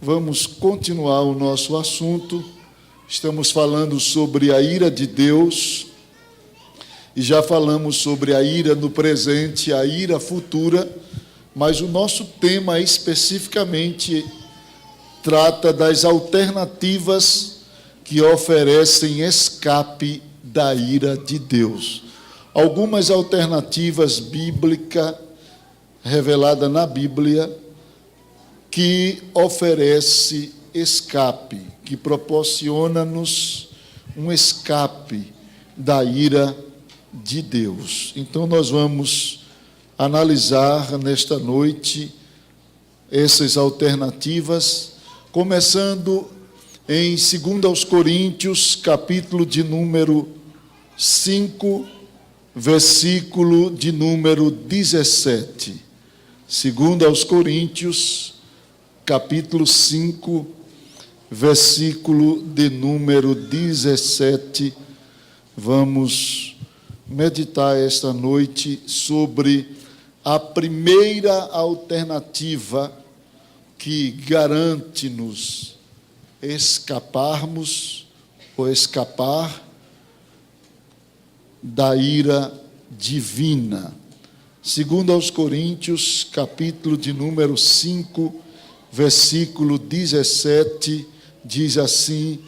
Vamos continuar o nosso assunto. Estamos falando sobre a ira de Deus e já falamos sobre a ira no presente, a ira futura, mas o nosso tema especificamente trata das alternativas que oferecem escape da ira de Deus. Algumas alternativas bíblicas reveladas na Bíblia que oferece escape, que proporciona-nos um escape da ira de Deus. Então nós vamos analisar nesta noite essas alternativas, começando em 2 Coríntios, capítulo de número 5, versículo de número 17. 2 Coríntios, capítulo 5, versículo de número 17. Vamos meditar esta noite sobre a primeira alternativa que garante-nos escaparmos ou escapar da ira divina. 2 Coríntios, capítulo de número 5, versículo 17, diz assim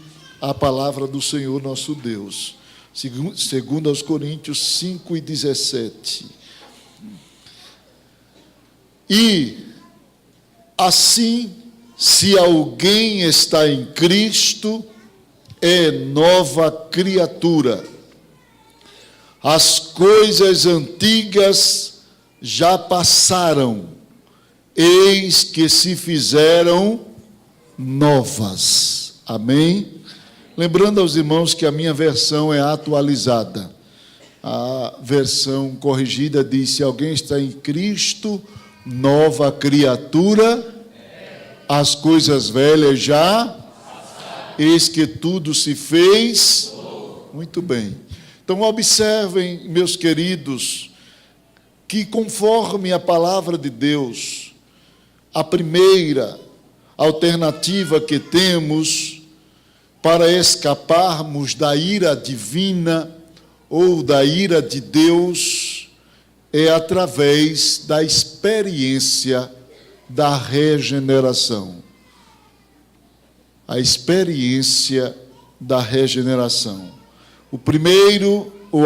a palavra do Senhor nosso Deus. 2 Coríntios 5 e 17. E assim, se alguém está em Cristo, é nova criatura. As coisas antigas já passaram, eis que se fizeram novas. Amém? Lembrando aos irmãos que a minha versão é atualizada. A versão corrigida diz: se alguém está em Cristo, nova criatura, as coisas velhas já, eis que tudo se fez. Muito bem. Então observem, meus queridos, que conforme a palavra de Deus, a primeira alternativa que temos para escaparmos da ira divina ou da ira de Deus é através da experiência da regeneração. A experiência da regeneração. A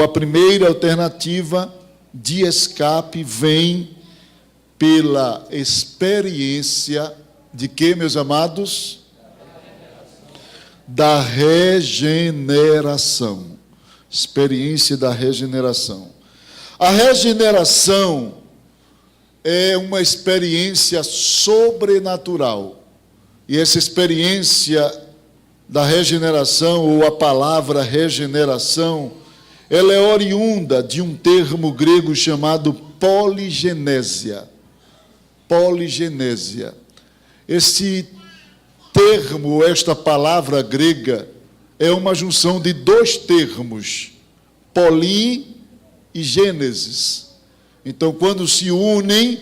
primeira alternativa de escape vem pela experiência de quê, meus amados? Da regeneração. Experiência da regeneração. A regeneração é uma experiência sobrenatural. E essa experiência da regeneração, ou a palavra regeneração, ela é oriunda de um termo grego chamado poligenésia. Poligenésia. Esse termo, esta palavra grega, é uma junção de dois termos, polim e gênesis. Então, quando se unem,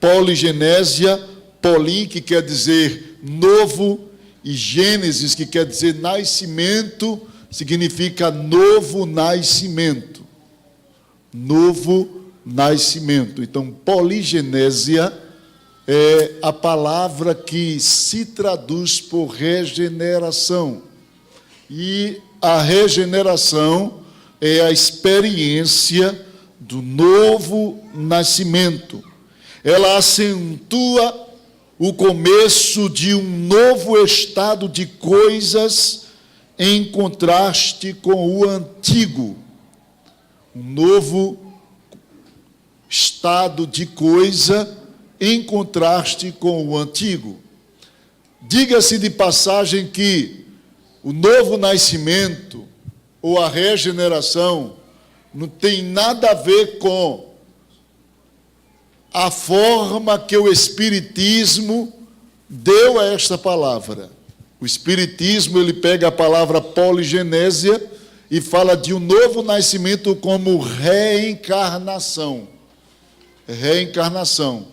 poligenésia, polim, que quer dizer novo, e gênesis, que quer dizer nascimento, significa novo nascimento. Novo nascimento. Então, poligenésia é a palavra que se traduz por regeneração. E a regeneração é a experiência do novo nascimento. Ela acentua o começo de um novo estado de coisas em contraste com o antigo. Um novo estado de coisa em contraste com o antigo. Diga-se de passagem que o novo nascimento ou a regeneração não tem nada a ver com a forma que o Espiritismo deu a esta palavra. O Espiritismo, ele pega a palavra poligenésia e fala de um novo nascimento como reencarnação. Reencarnação.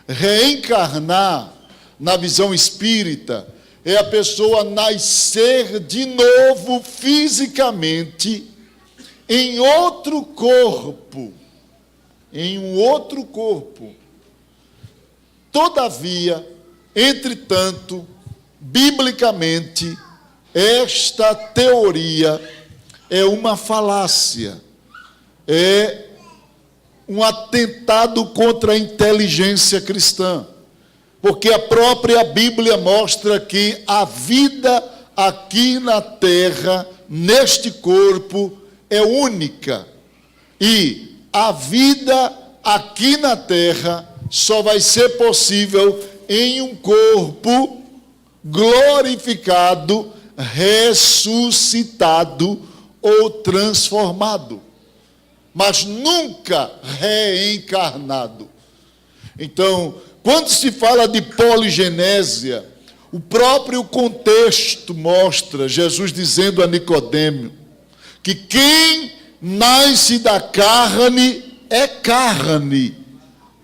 Reencarnar na visão espírita, é a pessoa nascer de novo fisicamente em outro corpo. Em um outro corpo. Todavia, entretanto, biblicamente, esta teoria é uma falácia, é um atentado contra a inteligência cristã, porque a própria Bíblia mostra que a vida aqui na terra, neste corpo, é única, e a vida aqui na terra só vai ser possível em um corpo glorificado, ressuscitado ou transformado, mas nunca reencarnado. Então, quando se fala de poligenésia, o próprio contexto mostra Jesus dizendo a Nicodemo que quem nasce da carne é carne,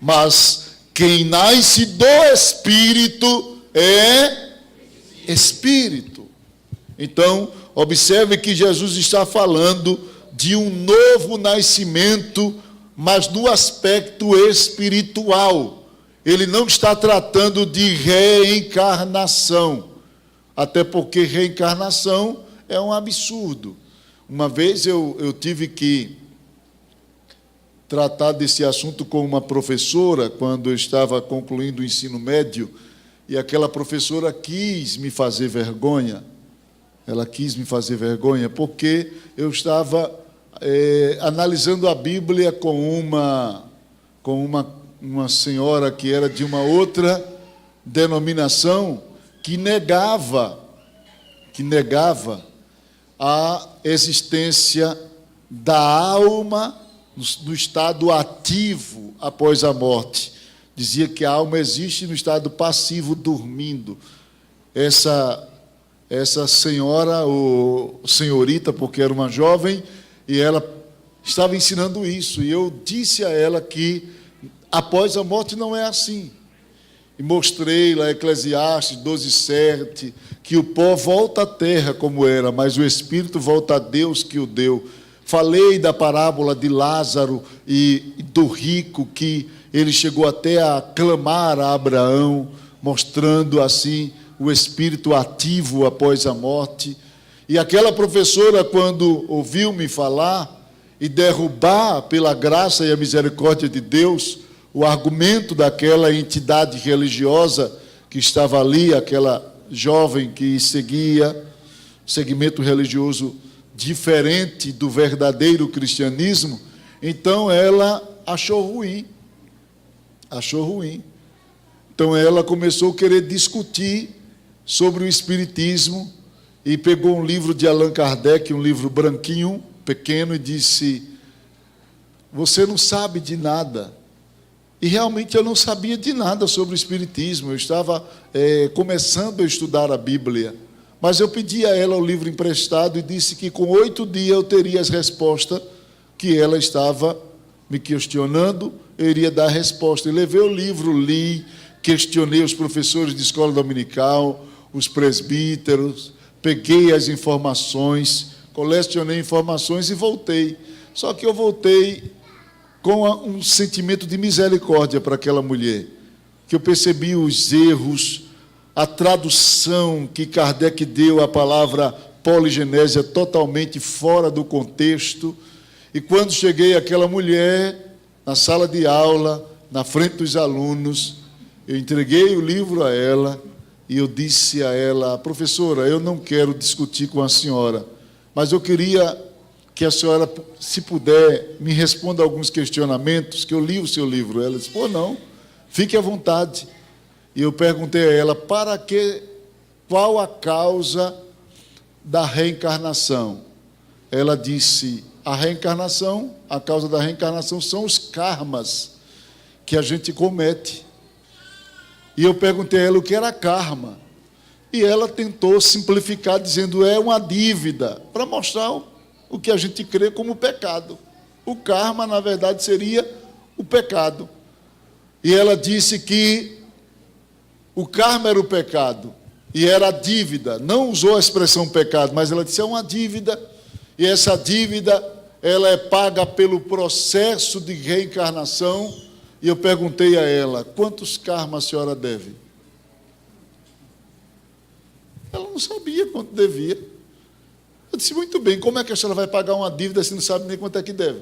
mas quem nasce do Espírito é Espírito. Então, observe que Jesus está falando de um novo nascimento, mas no aspecto espiritual. Ele não está tratando de reencarnação, até porque reencarnação é um absurdo. Uma vez eu tive que tratar desse assunto com uma professora, quando eu estava concluindo o ensino médio, e aquela professora quis me fazer vergonha. Ela quis me fazer vergonha, porque eu estava analisando a Bíblia com uma senhora que era de uma outra denominação, que negava a existência da alma no estado ativo após a morte. Dizia que a alma existe no estado passivo, dormindo. Essa senhora, ou senhorita, porque era uma jovem, e ela estava ensinando isso. E eu disse a ela que após a morte não é assim. E mostrei lá Eclesiastes 12:7, que o pó volta à terra como era, mas o espírito volta a Deus que o deu. Falei da parábola de Lázaro e do rico, que ele chegou até a clamar a Abraão, mostrando assim o espírito ativo após a morte. E aquela professora, quando ouviu-me falar e derrubar pela graça e a misericórdia de Deus o argumento daquela entidade religiosa que estava ali, aquela jovem que seguia segmento religioso diferente do verdadeiro cristianismo, então ela achou ruim. Então ela começou a querer discutir sobre o espiritismo e pegou um livro de Allan Kardec, um livro branquinho, pequeno, e disse: você não sabe de nada. E realmente eu não sabia de nada sobre o espiritismo, eu estava começando a estudar a Bíblia, mas eu pedi a ela o livro emprestado e disse que com 8 dias eu teria as respostas que ela estava me questionando, eu iria dar a resposta. E levei o livro, li, questionei os professores de escola dominical, os presbíteros, peguei as informações, colecionei informações e voltei. Só que eu voltei com um sentimento de misericórdia para aquela mulher, que eu percebi os erros, a tradução que Kardec deu à palavra poligenésia totalmente fora do contexto. E quando cheguei àquela mulher, na sala de aula, na frente dos alunos, eu entreguei o livro a ela e eu disse a ela: professora, eu não quero discutir com a senhora, mas eu queria que a senhora, se puder, me responda alguns questionamentos, que eu li o seu livro. Ela disse: pô, não, fique à vontade. E eu perguntei a ela: qual a causa da reencarnação? Ela disse: a causa da reencarnação são os karmas que a gente comete. E eu perguntei a ela o que era karma. E ela tentou simplificar, dizendo: é uma dívida, para mostrar o que a gente crê como pecado. O karma, na verdade, seria o pecado. E ela disse que o karma era o pecado, e era a dívida. Não usou a expressão pecado, mas ela disse, é uma dívida, e essa dívida, ela é paga pelo processo de reencarnação. E eu perguntei a ela, quantos karmas a senhora deve? Ela não sabia quanto devia. Eu disse, muito bem, como é que a senhora vai pagar uma dívida se não sabe nem quanto é que deve?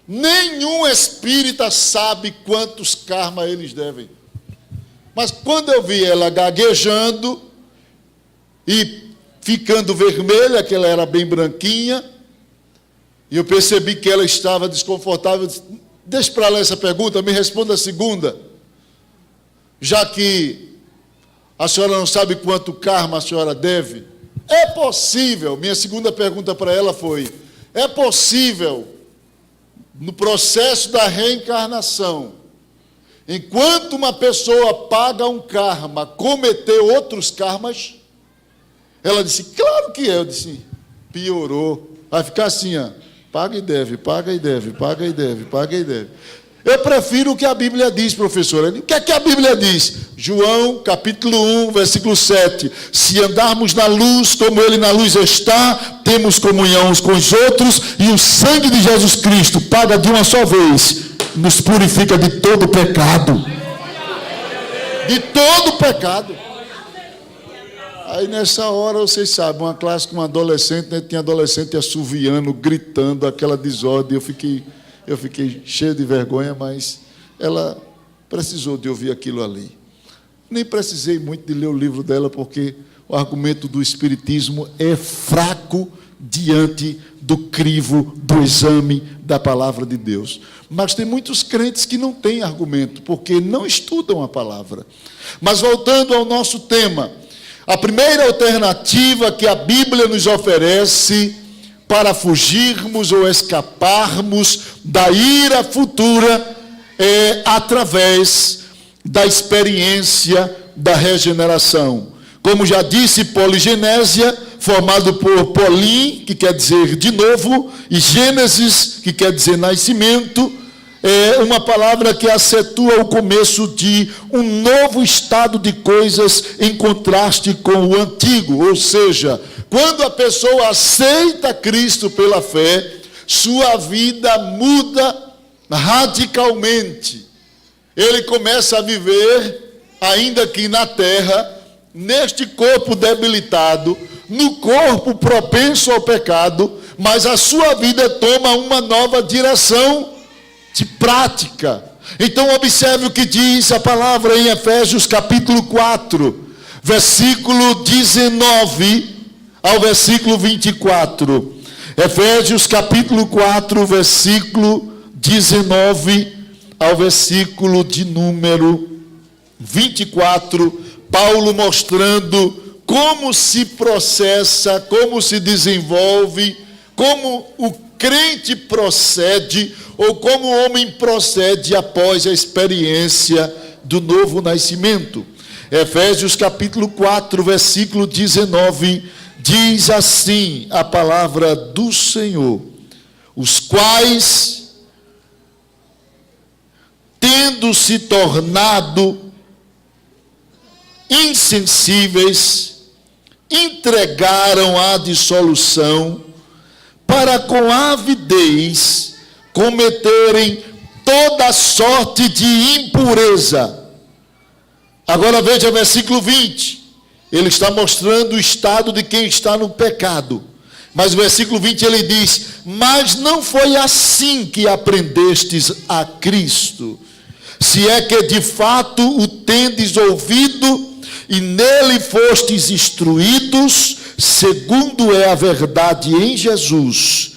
Nenhum espírita sabe quantos karmas eles devem. Mas quando eu vi ela gaguejando e ficando vermelha, que ela era bem branquinha, e eu percebi que ela estava desconfortável, eu disse, deixa para lá essa pergunta, me responda a segunda. Já que a senhora não sabe quanto karma a senhora deve, é possível, minha segunda pergunta para ela foi, é possível, no processo da reencarnação, enquanto uma pessoa paga um karma, cometer outros karmas? Ela disse, claro que é. Eu disse, piorou. Vai ficar assim, ó, paga e deve, paga e deve, paga e deve, paga e deve. Eu prefiro o que a Bíblia diz, professora. O que é que a Bíblia diz? João, capítulo 1, versículo 7. Se andarmos na luz, como Ele na luz está, temos comunhão uns com os outros, e o sangue de Jesus Cristo, paga de uma só vez, nos purifica de todo pecado. De todo pecado. Aí nessa hora, vocês sabem, uma classe com um adolescente, né, tinha adolescente assoviando, gritando, aquela desordem. Eu fiquei cheio de vergonha, mas ela precisou de ouvir aquilo ali. Nem precisei muito de ler o livro dela, porque o argumento do Espiritismo é fraco diante do crivo do exame da palavra de Deus. Mas tem muitos crentes que não têm argumento, porque não estudam a palavra. Mas voltando ao nosso tema, a primeira alternativa que a Bíblia nos oferece para fugirmos ou escaparmos da ira futura é através da experiência da regeneração. Como já disse, poligenésia, formado por polim, que quer dizer de novo, e gênesis, que quer dizer nascimento, é uma palavra que acentua o começo de um novo estado de coisas em contraste com o antigo. Ou seja, quando a pessoa aceita Cristo pela fé, sua vida muda radicalmente. Ele começa a viver, ainda aqui na terra, neste corpo debilitado, no corpo propenso ao pecado, mas a sua vida toma uma nova direção de prática. Então observe o que diz a palavra em Efésios capítulo 4, versículo 19 ao versículo 24. Efésios capítulo 4, versículo 19 ao versículo de número 24, Paulo mostrando como se processa, como se desenvolve, como o crente procede, ou como o homem procede após a experiência do novo nascimento. Efésios capítulo 4, versículo 19, diz assim a palavra do Senhor: os quais, tendo se tornado insensíveis, entregaram à dissolução, para com avidez cometerem toda sorte de impureza. Agora veja versículo 20. Ele está mostrando o estado de quem está no pecado. Mas o versículo 20 ele diz: mas não foi assim que aprendestes a Cristo, se é que de fato o tendes ouvido e nele fostes instruídos, segundo é a verdade em Jesus,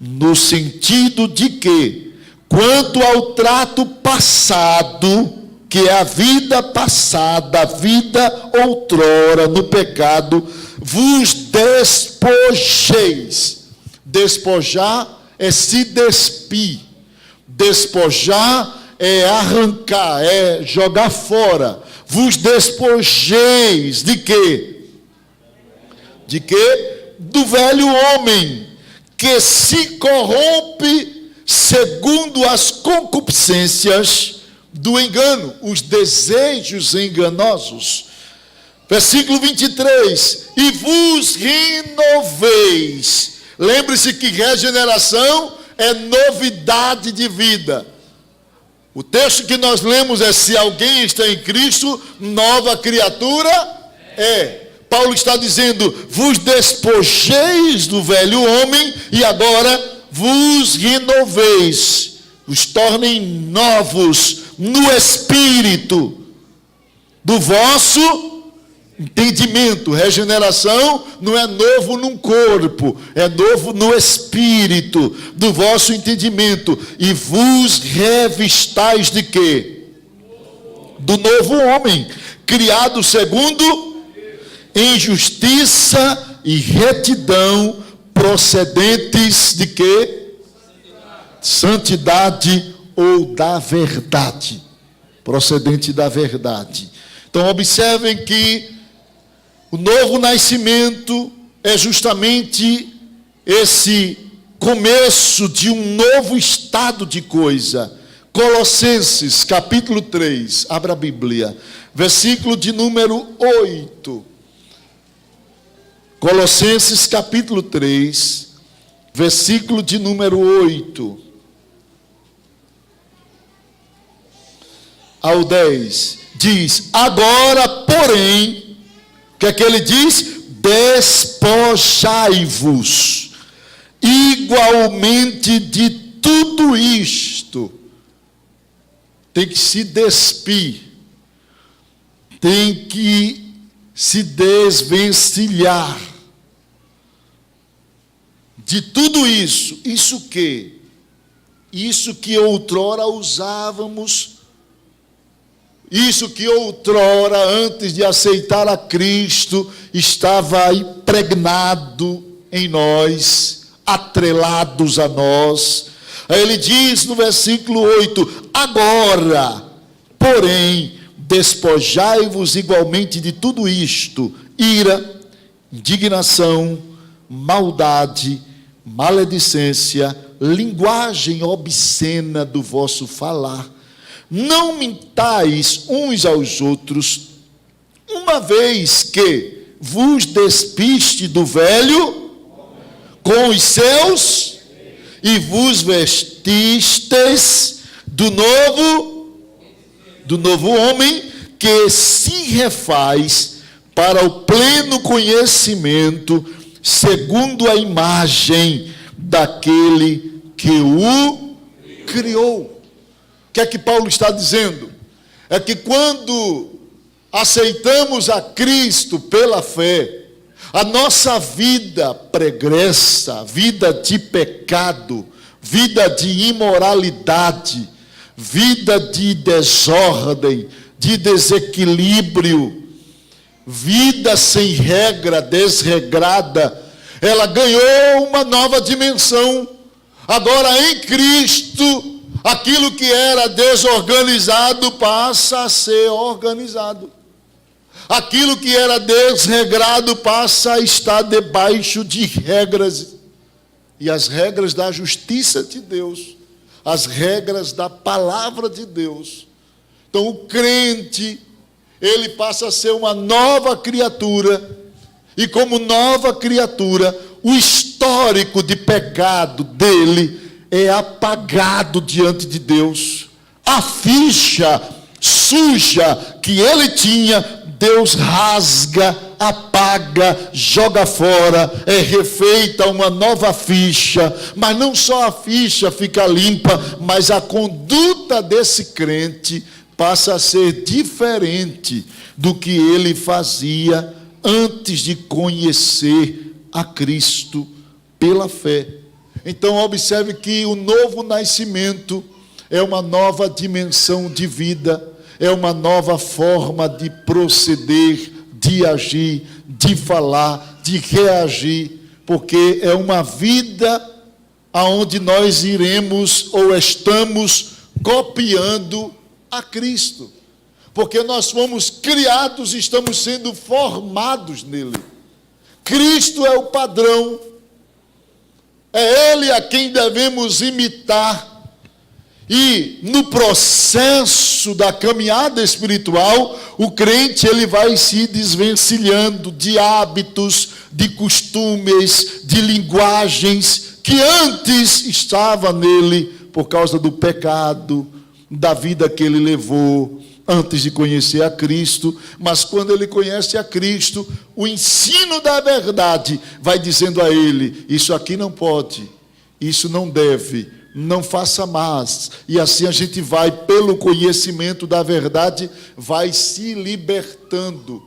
no sentido de que, quanto ao trato passado, que é a vida passada, a vida outrora no pecado, vos despojeis. Despojar é se despir. Despojar é arrancar, é jogar fora. Vos despojeis de quê? De quê? Do velho homem, que se corrompe segundo as concupiscências do engano, os desejos enganosos. Versículo 23, e vos renoveis. Lembre-se que regeneração é novidade de vida. O texto que nós lemos é: se alguém está em Cristo, nova criatura é. Paulo está dizendo: vos despojeis do velho homem e agora vos renoveis, vos tornem novos no espírito do vosso entendimento. Regeneração não é novo num corpo, é novo no espírito do vosso entendimento. E vos revistais de quê? Do novo homem, criado segundo em justiça e retidão, procedentes de quê? Santidade ou da verdade. Procedente da verdade. Então observem que o novo nascimento é justamente esse começo de um novo estado de coisa. Colossenses capítulo 3, abra a Bíblia, versículo de número 8. Colossenses capítulo 3, versículo de número 8 ao 10, diz: agora, porém, o que é que ele diz? Despojai-vos igualmente de tudo isto. Tem que se despir, tem que se desvencilhar de tudo isso. Isso que? Isso que outrora usávamos, isso que outrora, antes de aceitar a Cristo, estava impregnado em nós, atrelados a nós. Aí ele diz no versículo 8: agora, porém, despojai-vos igualmente de tudo isto: ira, indignação, maldade, maledicência, linguagem obscena do vosso falar. Não mintais uns aos outros, uma vez que vos despiste do velho com os seus e vos vestistes do novo homem, que se refaz para o pleno conhecimento, segundo a imagem daquele que o criou. O que é que Paulo está dizendo? É que quando aceitamos a Cristo pela fé, a nossa vida pregressa, vida de pecado, vida de imoralidade, vida de desordem, de desequilíbrio, vida sem regra, desregrada, ela ganhou uma nova dimensão. Agora em Cristo, aquilo que era desorganizado passa a ser organizado. Aquilo que era desregrado passa a estar debaixo de regras. E as regras da justiça de Deus, as regras da palavra de Deus. Então o crente, ele passa a ser uma nova criatura. E como nova criatura, o histórico de pecado dele é apagado diante de Deus. A ficha suja que ele tinha, Deus rasga, apaga, joga fora, é refeita uma nova ficha. Mas não só a ficha fica limpa, mas a conduta desse crente passa a ser diferente do que ele fazia antes de conhecer a Cristo pela fé. Então observe que o novo nascimento é uma nova dimensão de vida, é uma nova forma de proceder, de agir, de falar, de reagir, porque é uma vida aonde nós iremos ou estamos copiando a Cristo. Porque nós fomos criados e estamos sendo formados nele. Cristo é o padrão. É Ele a quem devemos imitar. E no processo da caminhada espiritual, o crente ele vai se desvencilhando de hábitos, de costumes, de linguagens que antes estava nele por causa do pecado, da vida que ele levou antes de conhecer a Cristo. Mas quando ele conhece a Cristo, o ensino da verdade vai dizendo a ele: isso aqui não pode, isso não deve, não faça mais. E assim a gente vai, pelo conhecimento da verdade, vai se libertando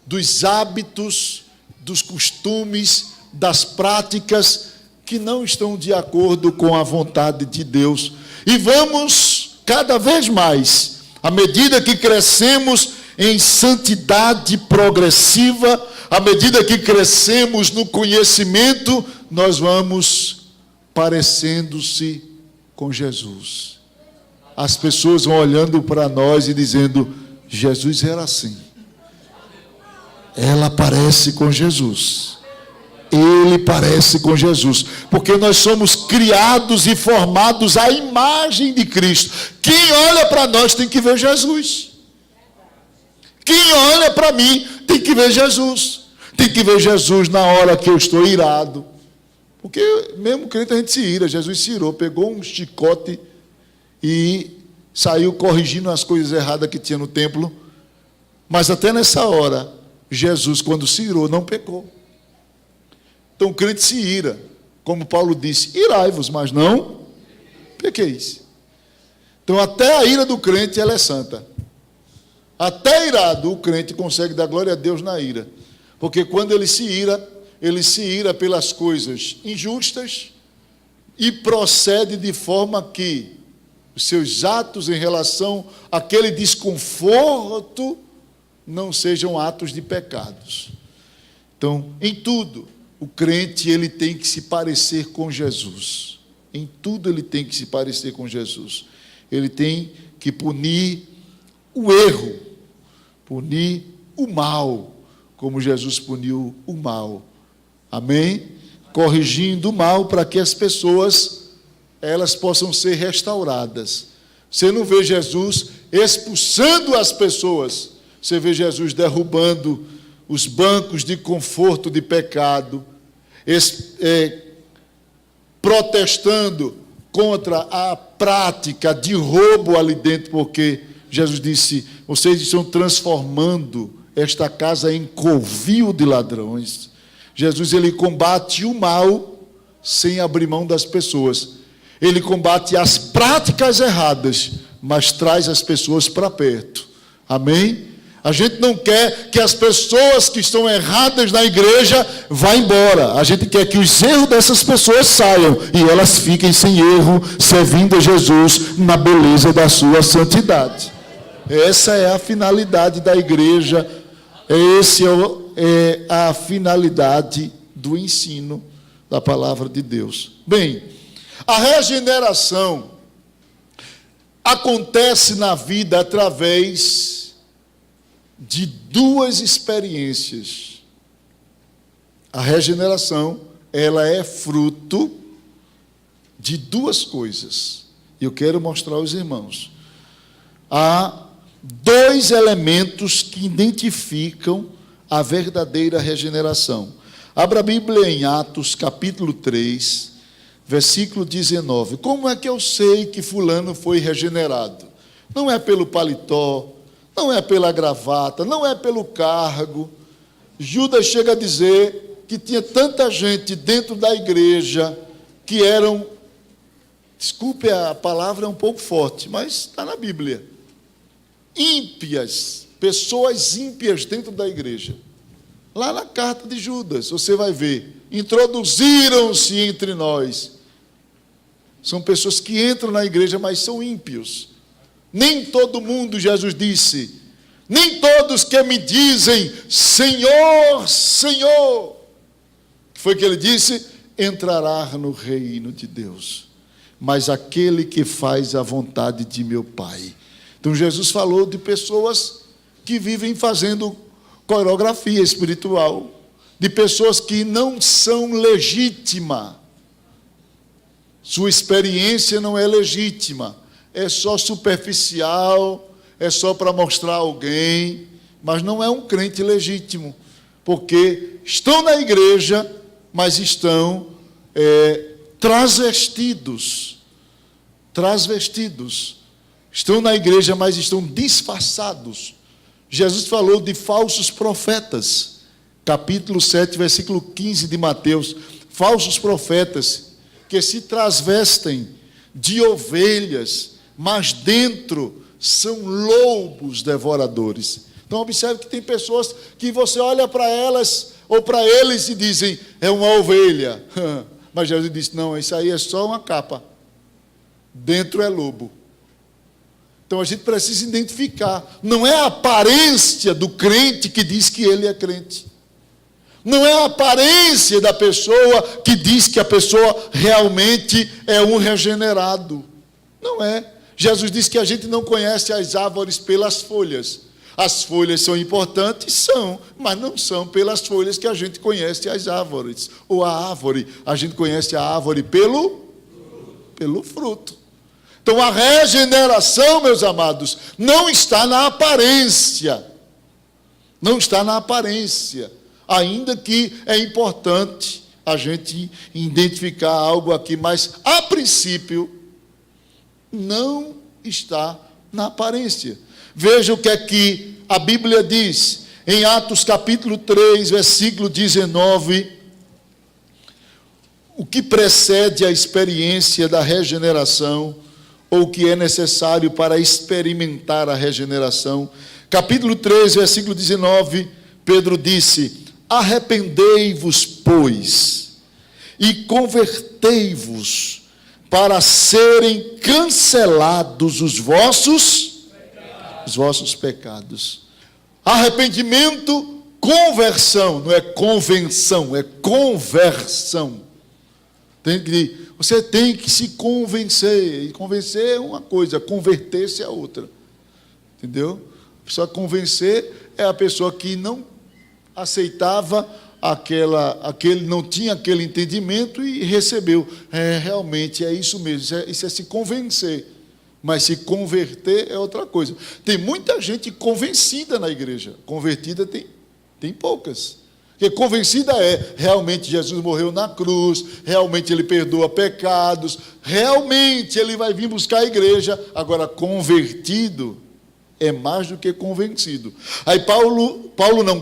dos hábitos, dos costumes, das práticas que não estão de acordo com a vontade de Deus. E vamos cada vez mais, à medida que crescemos em santidade progressiva, à medida que crescemos no conhecimento, nós vamos parecendo-se com Jesus. As pessoas vão olhando para nós e dizendo: Jesus era assim. Ela parece com Jesus. Ele parece com Jesus. Porque nós somos criados e formados à imagem de Cristo. Quem olha para nós tem que ver Jesus. Quem olha para mim tem que ver Jesus. Tem que ver Jesus na hora que eu estou irado. Porque mesmo crente a gente se ira. Jesus se irou, pegou um chicote e saiu corrigindo as coisas erradas que tinha no templo. Mas até nessa hora, Jesus, quando se irou, não pecou. Então o crente se ira. Como Paulo disse: irai-vos, mas não pequeis. Então até a ira do crente ela é santa. Até irado o crente consegue dar glória a Deus na ira. Porque quando ele se ira pelas coisas injustas e procede de forma que os seus atos em relação àquele desconforto não sejam atos de pecados. Então, em tudo, o crente ele tem que se parecer com Jesus. Em tudo ele tem que se parecer com Jesus. Ele tem que punir o erro, punir o mal, como Jesus puniu o mal. Amém? Corrigindo o mal para que as pessoas elas possam ser restauradas. Você não vê Jesus expulsando as pessoas. Você vê Jesus derrubando os bancos de conforto de pecado, protestando contra a prática de roubo ali dentro, porque Jesus disse: vocês estão transformando esta casa em covil de ladrões. Jesus ele combate o mal sem abrir mão das pessoas. Ele combate as práticas erradas, mas traz as pessoas para perto. Amém? A gente não quer que as pessoas que estão erradas na igreja vá embora. A gente quer que os erros dessas pessoas saiam e elas fiquem sem erro, servindo a Jesus na beleza da sua santidade. Essa é a finalidade da igreja. Essa é a finalidade do ensino da palavra de Deus. Bem, a regeneração acontece na vida através de duas experiências. A regeneração, ela é fruto de duas coisas. E eu quero mostrar aos irmãos. Há dois elementos que identificam a verdadeira regeneração. Abra a Bíblia em Atos, capítulo 3, versículo 19. Como é que eu sei que fulano foi regenerado? Não é pelo paletó, não é pela gravata, não é pelo cargo. Judas chega a dizer que tinha tanta gente dentro da igreja que eram, desculpe a palavra é um pouco forte, mas está na Bíblia, ímpias, pessoas ímpias dentro da igreja. Lá na carta de Judas, você vai ver, introduziram-se entre nós. São pessoas que entram na igreja, mas são ímpios. Nem todo mundo, Jesus disse, nem todos que me dizem Senhor, Senhor, o que foi que ele disse? Entrará no reino de Deus, mas aquele que faz a vontade de meu Pai. Então Jesus falou de pessoas que vivem fazendo coreografia espiritual, de pessoas que não são legítimas. Sua experiência não é legítima. é só superficial, é só para mostrar alguém, mas não é um crente legítimo, porque estão na igreja, mas estão transvestidos. Estão na igreja, mas estão disfarçados. Jesus falou de falsos profetas, capítulo 7, versículo 15 de Mateus, falsos profetas que se transvestem de ovelhas, mas dentro são lobos devoradores. Então observe que tem pessoas que você olha para elas ou para eles e dizem, é uma ovelha. Mas Jesus disse, não, isso aí é só uma capa. Dentro é lobo. Então a gente precisa identificar. Não é a aparência do crente que diz que ele é crente. Não é a aparência da pessoa que diz que a pessoa realmente é um regenerado. Não é. Jesus disse que a gente não conhece as árvores pelas folhas. As folhas são importantes? São, mas não são pelas folhas que a gente conhece as árvores. Ou a árvore, a gente conhece a árvore pelo fruto. Então a regeneração, meus amados, não está na aparência. Não está na aparência. Ainda que é importante a gente identificar algo aqui, mas a princípio não está na aparência. Veja o que é que a Bíblia diz em Atos capítulo 3, versículo 19, o que precede a experiência da regeneração, ou o que é necessário para experimentar a regeneração. Capítulo 3, versículo 19, Pedro disse, arrependei-vos, pois, e convertei-vos, para serem cancelados os vossos pecados. Arrependimento, conversão, não é convenção, é conversão. Você tem que se convencer, e convencer é uma coisa, converter-se é outra. Entendeu? A pessoa convencer é a pessoa que não aceitava não tinha aquele entendimento e recebeu. Realmente é isso mesmo, isso é se convencer. Mas se converter é outra coisa. Tem muita gente convencida na igreja. Convertida tem poucas. Porque convencida realmente Jesus morreu na cruz, realmente ele perdoa pecados, realmente ele vai vir buscar a igreja. Agora, convertido é mais do que convencido. Aí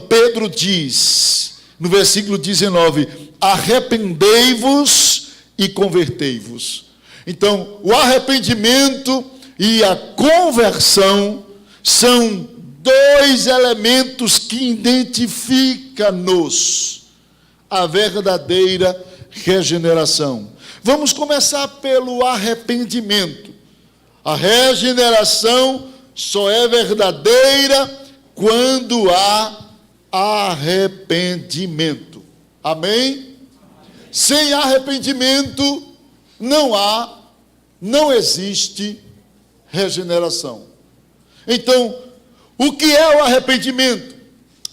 Pedro diz, no versículo 19, arrependei-vos e convertei-vos. Então, o arrependimento e a conversão são dois elementos que identificam-nos a verdadeira regeneração. Vamos começar pelo arrependimento. A regeneração só é verdadeira quando há arrependimento. Amém? Sem arrependimento não existe regeneração. Então, o que é o arrependimento?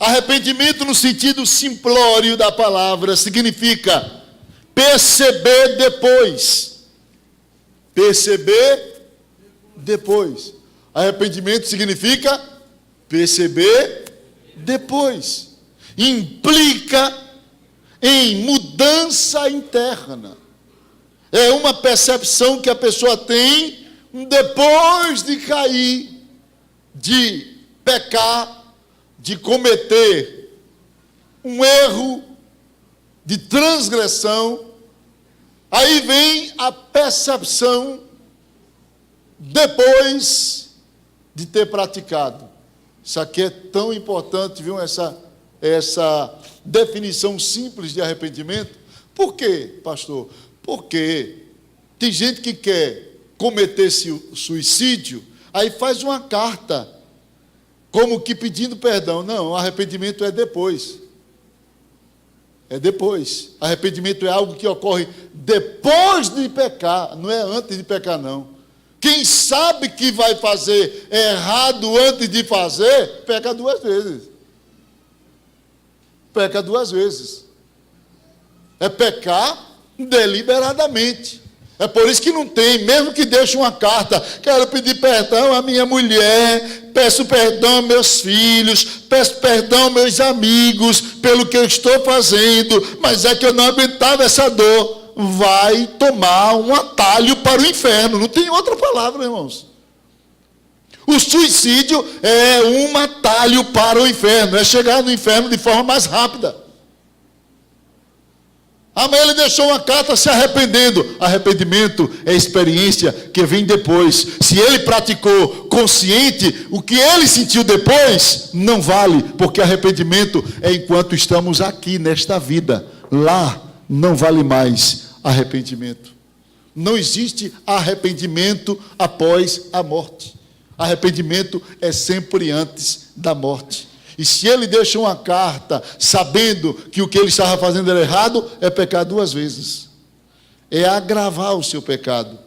Arrependimento, no sentido simplório da palavra, significa perceber depois. Perceber depois. Arrependimento significa perceber depois. Implica em mudança interna. É uma percepção que a pessoa tem depois de cair, de pecar, de cometer um erro, de transgressão. Aí vem a percepção depois de ter praticado. Isso aqui é tão importante, viu? Essa definição simples de arrependimento. Por quê, pastor? Porque tem gente que quer cometer suicídio, aí faz uma carta, como que pedindo perdão. Não, arrependimento é depois. É depois. Arrependimento é algo que ocorre depois de pecar, não é antes de pecar, não. Quem sabe que vai fazer errado antes de fazer, peca duas vezes. Peca duas vezes. É pecar deliberadamente. É por isso que não tem, mesmo que deixe uma carta, quero pedir perdão à minha mulher, peço perdão aos meus filhos, peço perdão aos meus amigos pelo que eu estou fazendo, mas é que eu não aguentava essa dor. Vai tomar um atalho para o inferno, não tem outra palavra, irmãos. O suicídio é um atalho para o inferno, é chegar no inferno de forma mais rápida. Amanhã ele deixou uma carta se arrependendo. Arrependimento é experiência que vem depois. Se ele praticou consciente, o que ele sentiu depois não vale, porque arrependimento é enquanto estamos aqui nesta vida. Lá não vale mais arrependimento. Não existe arrependimento após a morte. Arrependimento é sempre antes da morte. E se ele deixa uma carta sabendo que o que ele estava fazendo era errado, é pecar duas vezes. É agravar o seu pecado.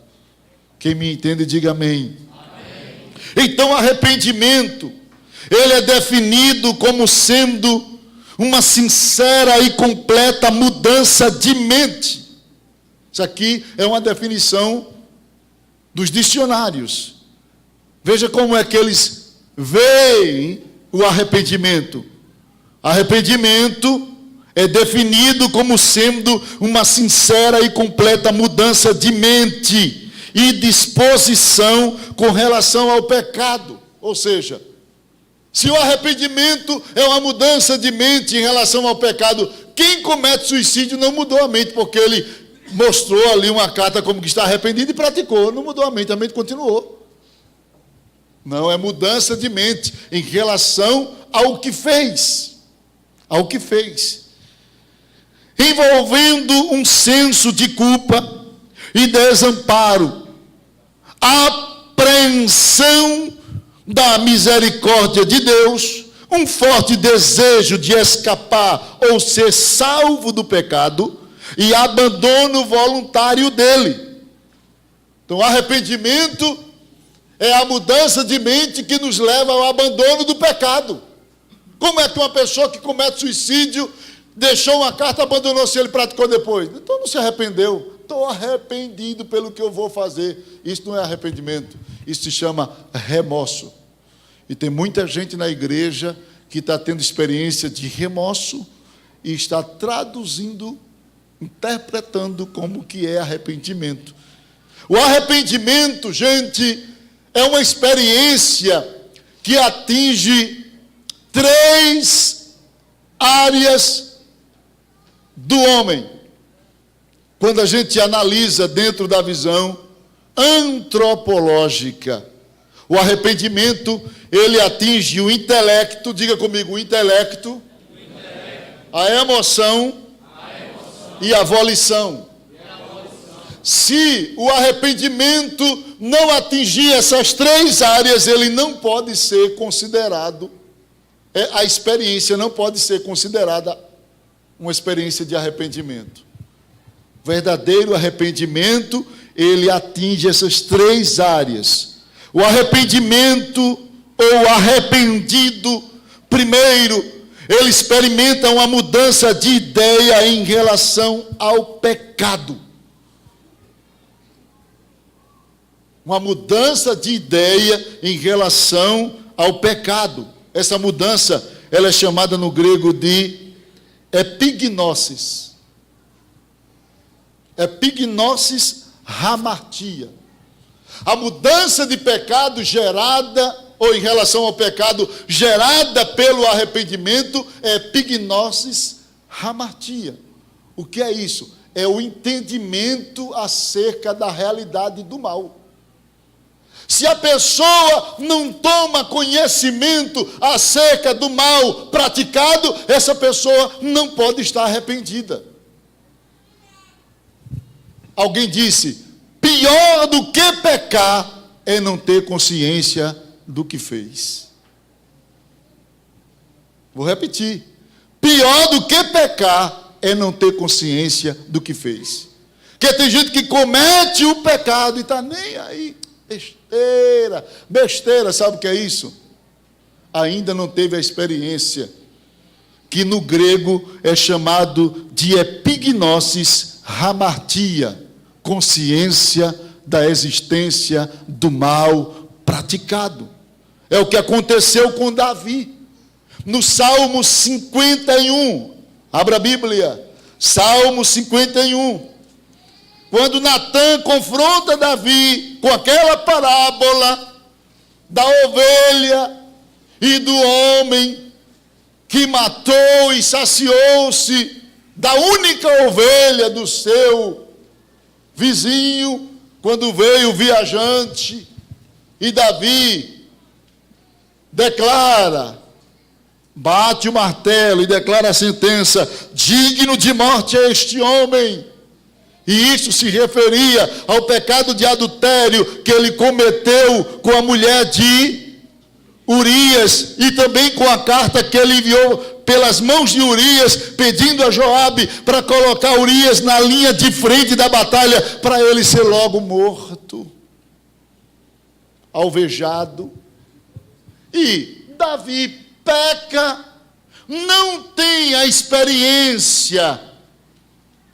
Quem me entende, diga amém. Amém. Então, arrependimento, ele é definido como sendo uma sincera e completa mudança de mente. Isso aqui é uma definição dos dicionários. Veja como é que eles veem o arrependimento. Arrependimento é definido como sendo uma sincera e completa mudança de mente e disposição com relação ao pecado. Ou seja, se o arrependimento é uma mudança de mente em relação ao pecado, quem comete suicídio não mudou a mente, porque ele mostrou ali uma carta como que está arrependido e praticou, não mudou a mente continuou. Não, é mudança de mente em relação ao que fez. Ao que fez. Envolvendo um senso de culpa e desamparo. Apreensão da misericórdia de Deus. Um forte desejo de escapar ou ser salvo do pecado. E abandono voluntário dele. Então, arrependimento é a mudança de mente que nos leva ao abandono do pecado. Como é que uma pessoa que comete suicídio deixou uma carta e abandonou se ele praticou depois? Então não se arrependeu. Estou arrependido pelo que eu vou fazer. Isso não é arrependimento. Isso se chama remorso. E tem muita gente na igreja que está tendo experiência de remorso e está traduzindo, interpretando como que é arrependimento. O arrependimento, gente, é uma experiência que atinge 3 áreas do homem. Quando a gente analisa dentro da visão antropológica, o arrependimento, ele atinge o intelecto, diga comigo, o intelecto, a emoção e a volição. Se o arrependimento não atingir essas 3 áreas, ele não pode ser considerado, a experiência não pode ser considerada uma experiência de arrependimento. Verdadeiro arrependimento, ele atinge essas 3 áreas. O arrependimento ou arrependido, primeiro, ele experimenta uma mudança de ideia em relação ao pecado. Uma mudança de ideia em relação ao pecado. Essa mudança, ela é chamada no grego de epignosis. Epignosis hamartia. A mudança de pecado gerada, ou em relação ao pecado, gerada pelo arrependimento, é epignosis hamartia. O que é isso? É o entendimento acerca da realidade do mal. Se a pessoa não toma conhecimento acerca do mal praticado, essa pessoa não pode estar arrependida. Alguém disse, pior do que pecar é não ter consciência do que fez. Vou repetir. Pior do que pecar é não ter consciência do que fez. Porque tem gente que comete o pecado e está nem aí. Besteira, sabe o que é isso? Ainda não teve a experiência, que no grego é chamado de epignosis hamartia, consciência da existência do mal praticado. É o que aconteceu com Davi. No Salmo 51, abra a Bíblia, Salmo 51. Quando Natã confronta Davi com aquela parábola da ovelha e do homem que matou e saciou-se da única ovelha do seu vizinho, quando veio o viajante, e Davi declara, bate o martelo e declara a sentença: digno de morte é este homem. E isso se referia ao pecado de adultério que ele cometeu com a mulher de Urias, e também com a carta que ele enviou pelas mãos de Urias, pedindo a Joabe para colocar Urias na linha de frente da batalha, para ele ser logo morto, alvejado. E Davi peca, não tem a experiência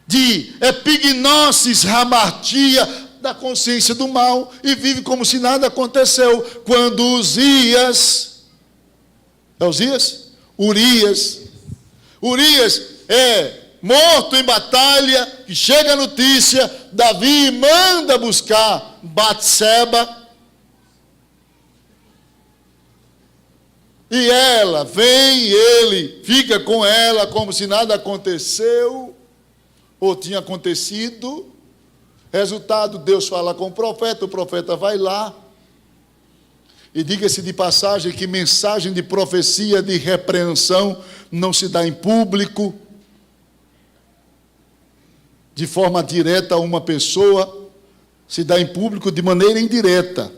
de epignosis hamartia, da consciência do mal, e vive como se nada aconteceu. Quando Urias é morto em batalha, que chega a notícia, Davi manda buscar Batseba, e ela vem, e ele fica com ela como se nada aconteceu, ou tinha acontecido. Resultado, Deus fala com o profeta vai lá, e diga-se de passagem que mensagem de profecia, de repreensão, não se dá em público, de forma direta a uma pessoa, se dá em público de maneira indireta.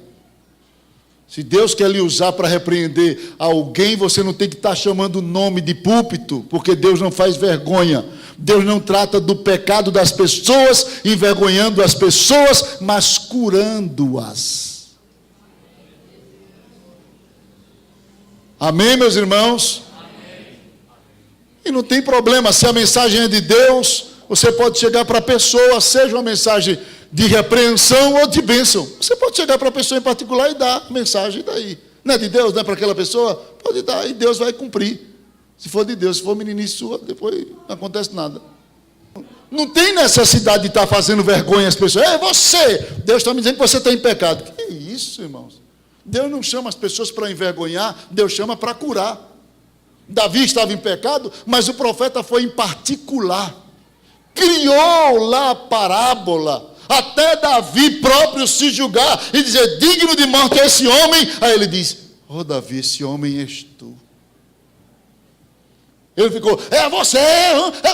Se Deus quer lhe usar para repreender alguém, você não tem que estar chamando o nome de púlpito, porque Deus não faz vergonha. Deus não trata do pecado das pessoas, envergonhando as pessoas, mas curando-as. Amém, meus irmãos? Amém. E não tem problema, se a mensagem é de Deus, você pode chegar para a pessoa, seja uma mensagem de repreensão ou de bênção. Você pode chegar para a pessoa em particular e dar a mensagem daí. Não é de Deus, não é para aquela pessoa? Pode dar, e Deus vai cumprir. Se for de Deus, se for meninice sua, depois não acontece nada. Não tem necessidade de estar fazendo vergonha às pessoas. É você! Deus está me dizendo que você está em pecado. Que isso, irmãos? Deus não chama as pessoas para envergonhar, Deus chama para curar. Davi estava em pecado, mas o profeta foi em particular. Criou lá a parábola, até Davi próprio se julgar e dizer: digno de morte é esse homem. Aí ele diz: oh Davi, esse homem és tu. Ele ficou: é você?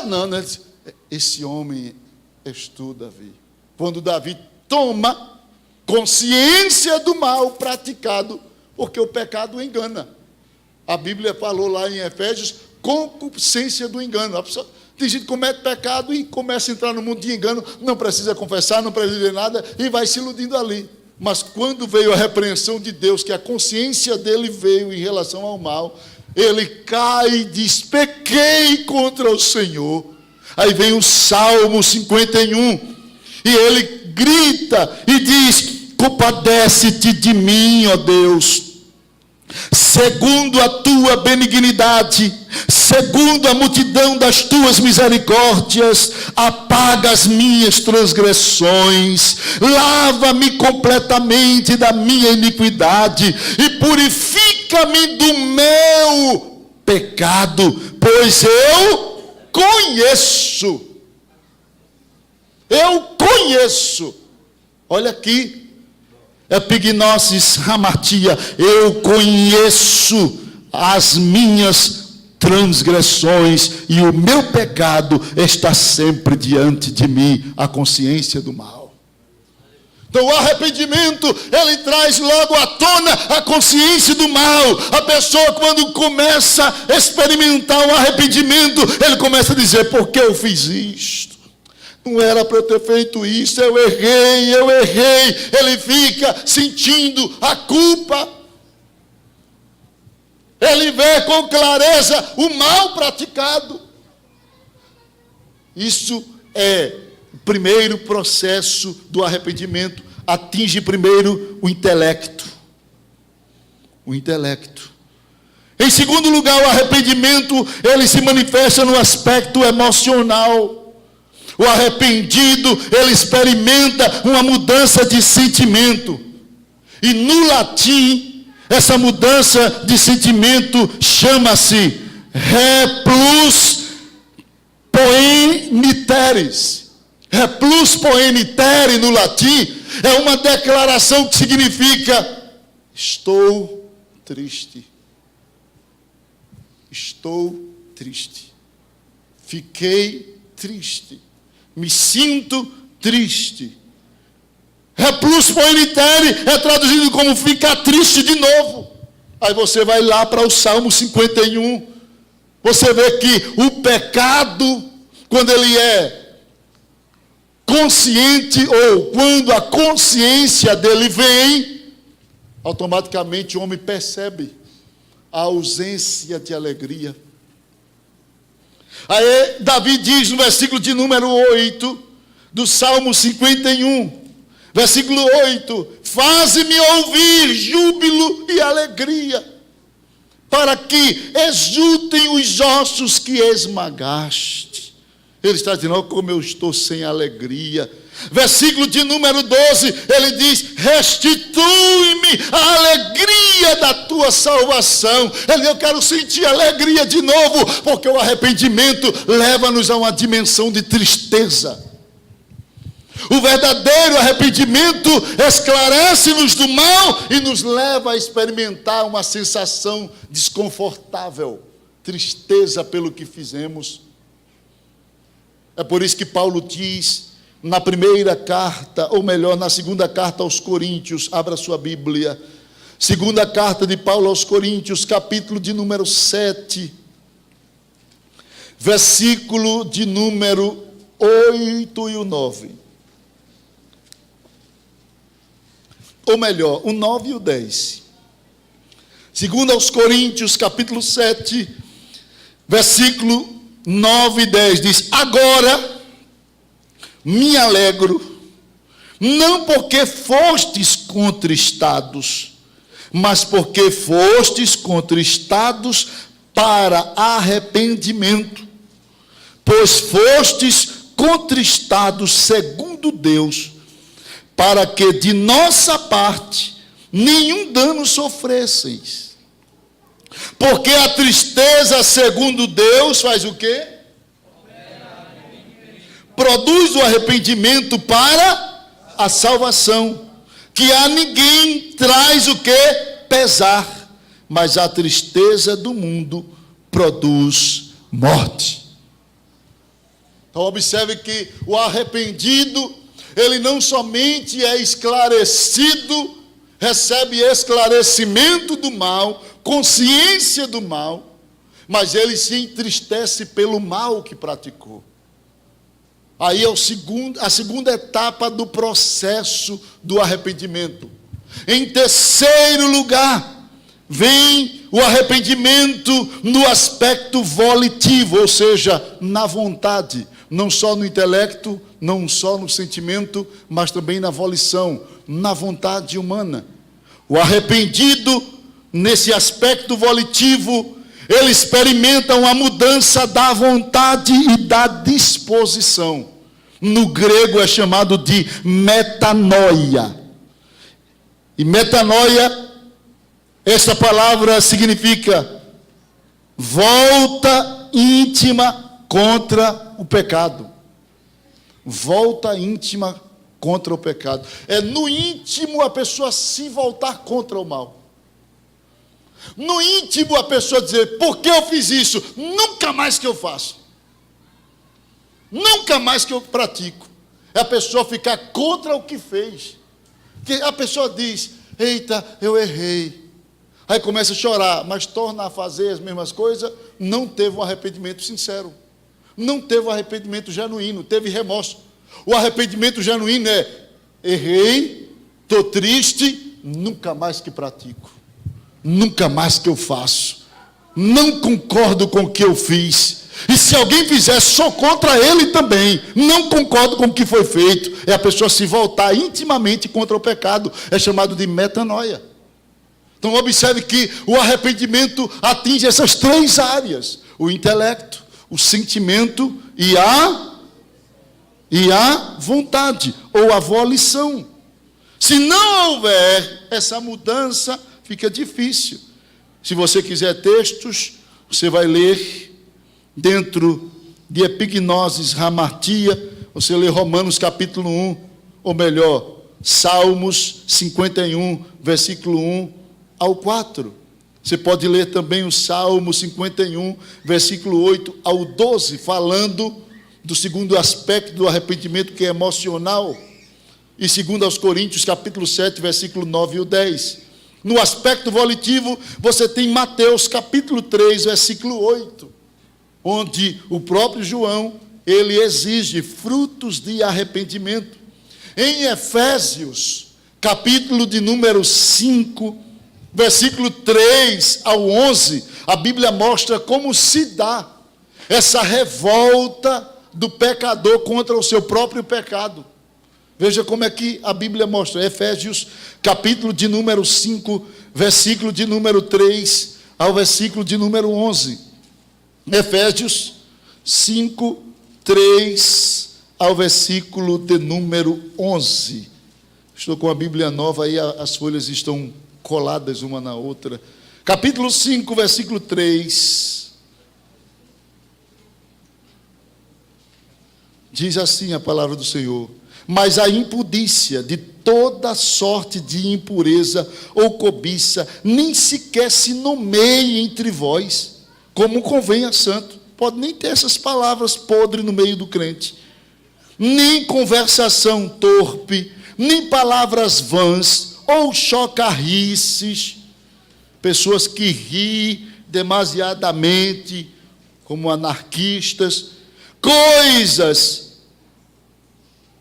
Não, ele disse: esse homem és tu, Davi. Quando Davi toma consciência do mal praticado, porque o pecado engana. A Bíblia falou lá em Efésios, concupiscência do engano. A pessoa, tem gente que comete pecado e começa a entrar no mundo de engano, não precisa confessar, não precisa dizer nada, e vai se iludindo ali. Mas quando veio a repreensão de Deus, que a consciência dele veio em relação ao mal, ele cai e diz: pequei contra o Senhor. Aí vem o Salmo 51, e ele grita e diz: compadece-te de mim, ó Deus, segundo a tua benignidade, segundo a multidão das tuas misericórdias, apaga as minhas transgressões, lava-me completamente da minha iniquidade e purifica-me do meu pecado, pois eu conheço, olha aqui, epignosis hamartia, eu conheço as minhas transgressões e o meu pecado está sempre diante de mim, a consciência do mal. Então o arrependimento, ele traz logo à tona a consciência do mal. A pessoa, quando começa a experimentar o arrependimento, ele começa a dizer: por que eu fiz isto? Não era para eu ter feito isso, eu errei. Ele fica sentindo a culpa. Ele vê com clareza o mal praticado. Isso é primeiro processo do arrependimento atinge primeiro o intelecto. O intelecto. Em segundo lugar, o arrependimento, ele se manifesta no aspecto emocional. O arrependido, ele experimenta uma mudança de sentimento. E no latim, essa mudança de sentimento chama-se replus poeniteres. Replus poenitere no latim é uma declaração que significa: estou triste. Estou triste. Fiquei triste. Me sinto triste. Replus poenitere é traduzido como ficar triste de novo. Aí você vai lá para o Salmo 51. Você vê que o pecado, quando ele é consciente, ou quando a consciência dele vem, automaticamente o homem percebe a ausência de alegria. Aí Davi diz no versículo de número 8 do Salmo 51, versículo 8: faze-me ouvir júbilo e alegria, para que exultem os ossos que esmagaste. Ele está dizendo: oh, como eu estou sem alegria. Versículo de número 12, ele diz: restitui-me a alegria da tua salvação. Eu quero sentir alegria de novo, porque o arrependimento leva-nos a uma dimensão de tristeza. O verdadeiro arrependimento esclarece-nos do mal e nos leva a experimentar uma sensação desconfortável, tristeza pelo que fizemos. É por isso que Paulo diz na primeira carta, ou melhor, na segunda carta aos Coríntios, abra sua Bíblia, segunda carta de Paulo aos Coríntios, capítulo de número 7, versículo de número 8 e o 9. Ou melhor, o 9 e o 10. Segundo aos Coríntios, capítulo 7, versículo 9 e 10, diz: agora me alegro, não porque fostes contristados, mas porque fostes contristados para arrependimento, pois fostes contristados segundo Deus, para que de nossa parte nenhum dano sofresseis. Porque a tristeza segundo Deus faz o quê? Produz o arrependimento para a salvação, que a ninguém traz o quê? Pesar, mas a tristeza do mundo produz morte. Então observe que o arrependido, ele não somente é esclarecido, recebe esclarecimento do mal, consciência do mal, mas ele se entristece pelo mal que praticou. Aí é a segunda etapa do processo do arrependimento. Em terceiro lugar, vem o arrependimento no aspecto volitivo, ou seja, na vontade. Não só no intelecto, não só no sentimento, mas também na volição, na vontade humana. O arrependido, nesse aspecto volitivo, ele experimenta uma mudança da vontade e da disposição. No grego é chamado de metanoia. E metanoia, essa palavra significa volta íntima contra o pecado. Volta íntima contra o pecado. É no íntimo a pessoa se voltar contra o mal. No íntimo a pessoa dizer: por que eu fiz isso? Nunca mais que eu faço. Nunca mais que eu pratico. É a pessoa ficar contra o que fez. Que a pessoa diz: eita, eu errei. Aí começa a chorar, mas torna a fazer as mesmas coisas. Não teve um arrependimento sincero. Não teve um arrependimento genuíno, teve remorso. O arrependimento genuíno é: errei, estou triste, nunca mais que pratico. Nunca mais que eu faço. Não concordo com o que eu fiz. E se alguém fizer, sou contra ele também. Não concordo com o que foi feito. É a pessoa se voltar intimamente contra o pecado. É chamado de metanoia. Então observe que o arrependimento atinge essas três áreas: o intelecto, o sentimento e a vontade, ou a volição. Se não houver essa mudança, fica difícil. Se você quiser textos, você vai ler dentro de Epignosis Hamartia, você lê Romanos capítulo 1, ou melhor, Salmos 51, versículo 1 ao 4. Você pode ler também o Salmo 51, versículo 8 ao 12, falando do segundo aspecto do arrependimento, que é emocional. E segundo aos Coríntios, capítulo 7, versículo 9 e o 10. No aspecto volitivo, você tem Mateus, capítulo 3, versículo 8. Onde o próprio João, ele exige frutos de arrependimento. Em Efésios, capítulo de número 5, versículo 3 ao 11, a Bíblia mostra como se dá essa revolta do pecador contra o seu próprio pecado. Veja como é que a Bíblia mostra. Efésios, capítulo de número 5, versículo de número 3 ao versículo de número 11. Efésios 5, 3 ao versículo de número 11. Estou com a Bíblia nova aí, as folhas estão coladas uma na outra. Capítulo 5, versículo 3. Diz assim a palavra do Senhor: mas a impudícia de toda sorte de impureza ou cobiça nem sequer se nomeie entre vós, como convém a santo. Pode nem ter essas palavras podres no meio do crente. Nem conversação torpe, nem palavras vãs, ou chocarrices, pessoas que riem demasiadamente, como anarquistas, coisas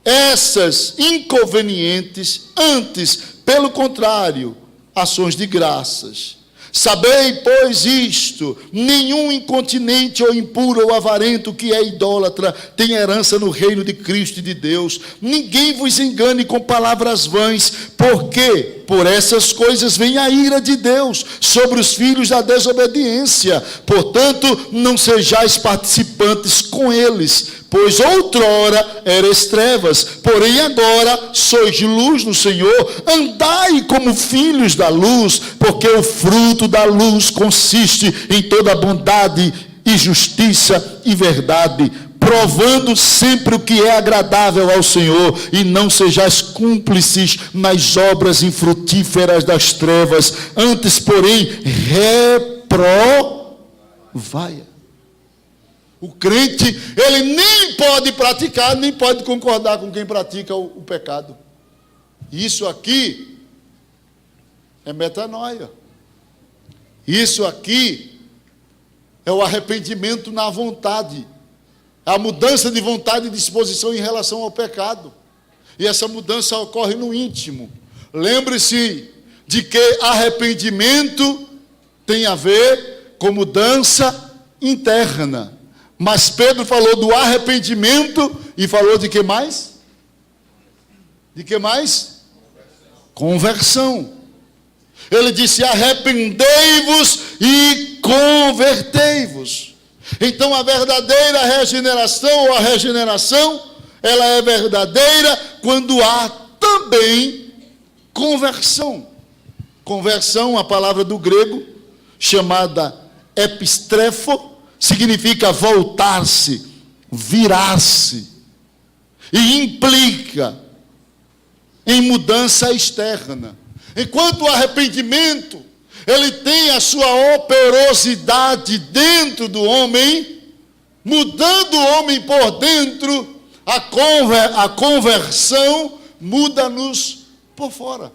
essas inconvenientes, antes, pelo contrário, ações de graças. Sabei, pois, isto: nenhum incontinente ou impuro ou avarento que é idólatra tem herança no reino de Cristo e de Deus. Ninguém vos engane com palavras vãs, porque por essas coisas vem a ira de Deus sobre os filhos da desobediência. Portanto, não sejais participantes com eles, pois outrora erais trevas, porém agora sois luz no Senhor. Andai como filhos da luz, porque o fruto da luz consiste em toda bondade e justiça e verdade, provando sempre o que é agradável ao Senhor, e não sejais cúmplices nas obras infrutíferas das trevas, antes, porém, reprovai. O crente, ele nem pode praticar, nem pode concordar com quem pratica o pecado. Isso aqui é metanoia. Isso aqui é o arrependimento na vontade. A mudança de vontade e disposição em relação ao pecado. E essa mudança ocorre no íntimo. Lembre-se de que arrependimento tem a ver com mudança interna. Mas Pedro falou do arrependimento e falou de que mais? De que mais? Conversão. Ele disse: arrependei-vos e convertei-vos. Então a verdadeira regeneração, ou a regeneração, ela é verdadeira quando há também conversão. Conversão, a palavra do grego, chamada epistrefo, significa voltar-se, virar-se, e implica em mudança externa. Enquanto o arrependimento, ele tem a sua operosidade dentro do homem, mudando o homem por dentro, a conversão muda-nos por fora.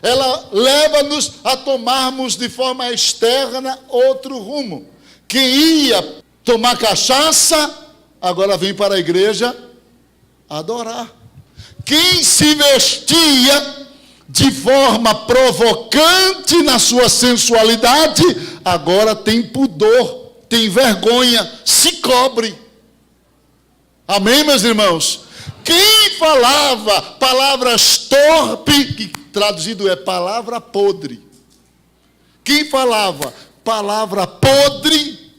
Ela leva-nos a tomarmos de forma externa outro rumo. Quem ia tomar cachaça, agora vem para a igreja adorar. Quem se vestia de forma provocante na sua sensualidade, agora tem pudor tem vergonha, se cobre. Amém, meus irmãos? Quem falava palavras torpes, que traduzido é palavra podre. Quem falava palavra podre,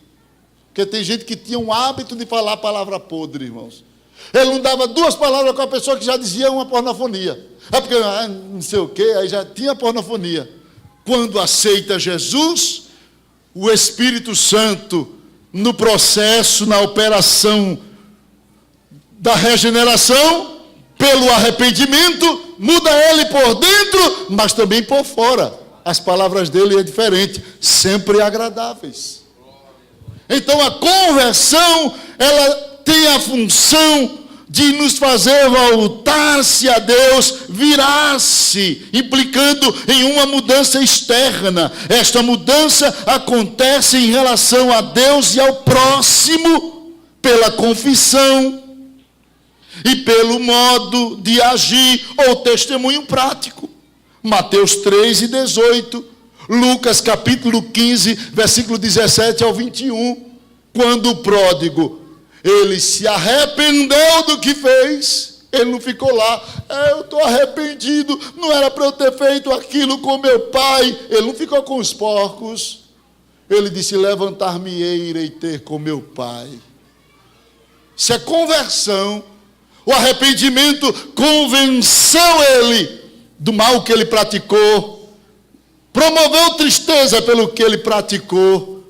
porque tem gente que tinha um hábito de falar palavra podre, irmãos. Ele não dava duas palavras com a pessoa que já dizia uma pornofonia. É porque não sei o quê, aí já tinha pornofonia. Quando aceita Jesus, o Espírito Santo, no processo, na operação da regeneração, pelo arrependimento, muda ele por dentro, mas também por fora. As palavras dele é diferente, sempre agradáveis. Então a conversão, ela tem a função de nos fazer voltar-se a Deus, virar-se, implicando em uma mudança externa. Esta mudança acontece em relação a Deus e ao próximo, pela confissão e pelo modo de agir ou testemunho prático. Mateus 3:18, Lucas capítulo 15, versículo 17 ao 21, quando o pródigo, ele se arrependeu do que fez, ele não ficou lá, eu estou arrependido, não era para eu ter feito aquilo com meu pai, ele não ficou com os porcos, ele disse, levantar-me-ei, irei ter com meu pai. Isso é conversão. O arrependimento convenceu ele do mal que ele praticou, promoveu tristeza pelo que ele praticou,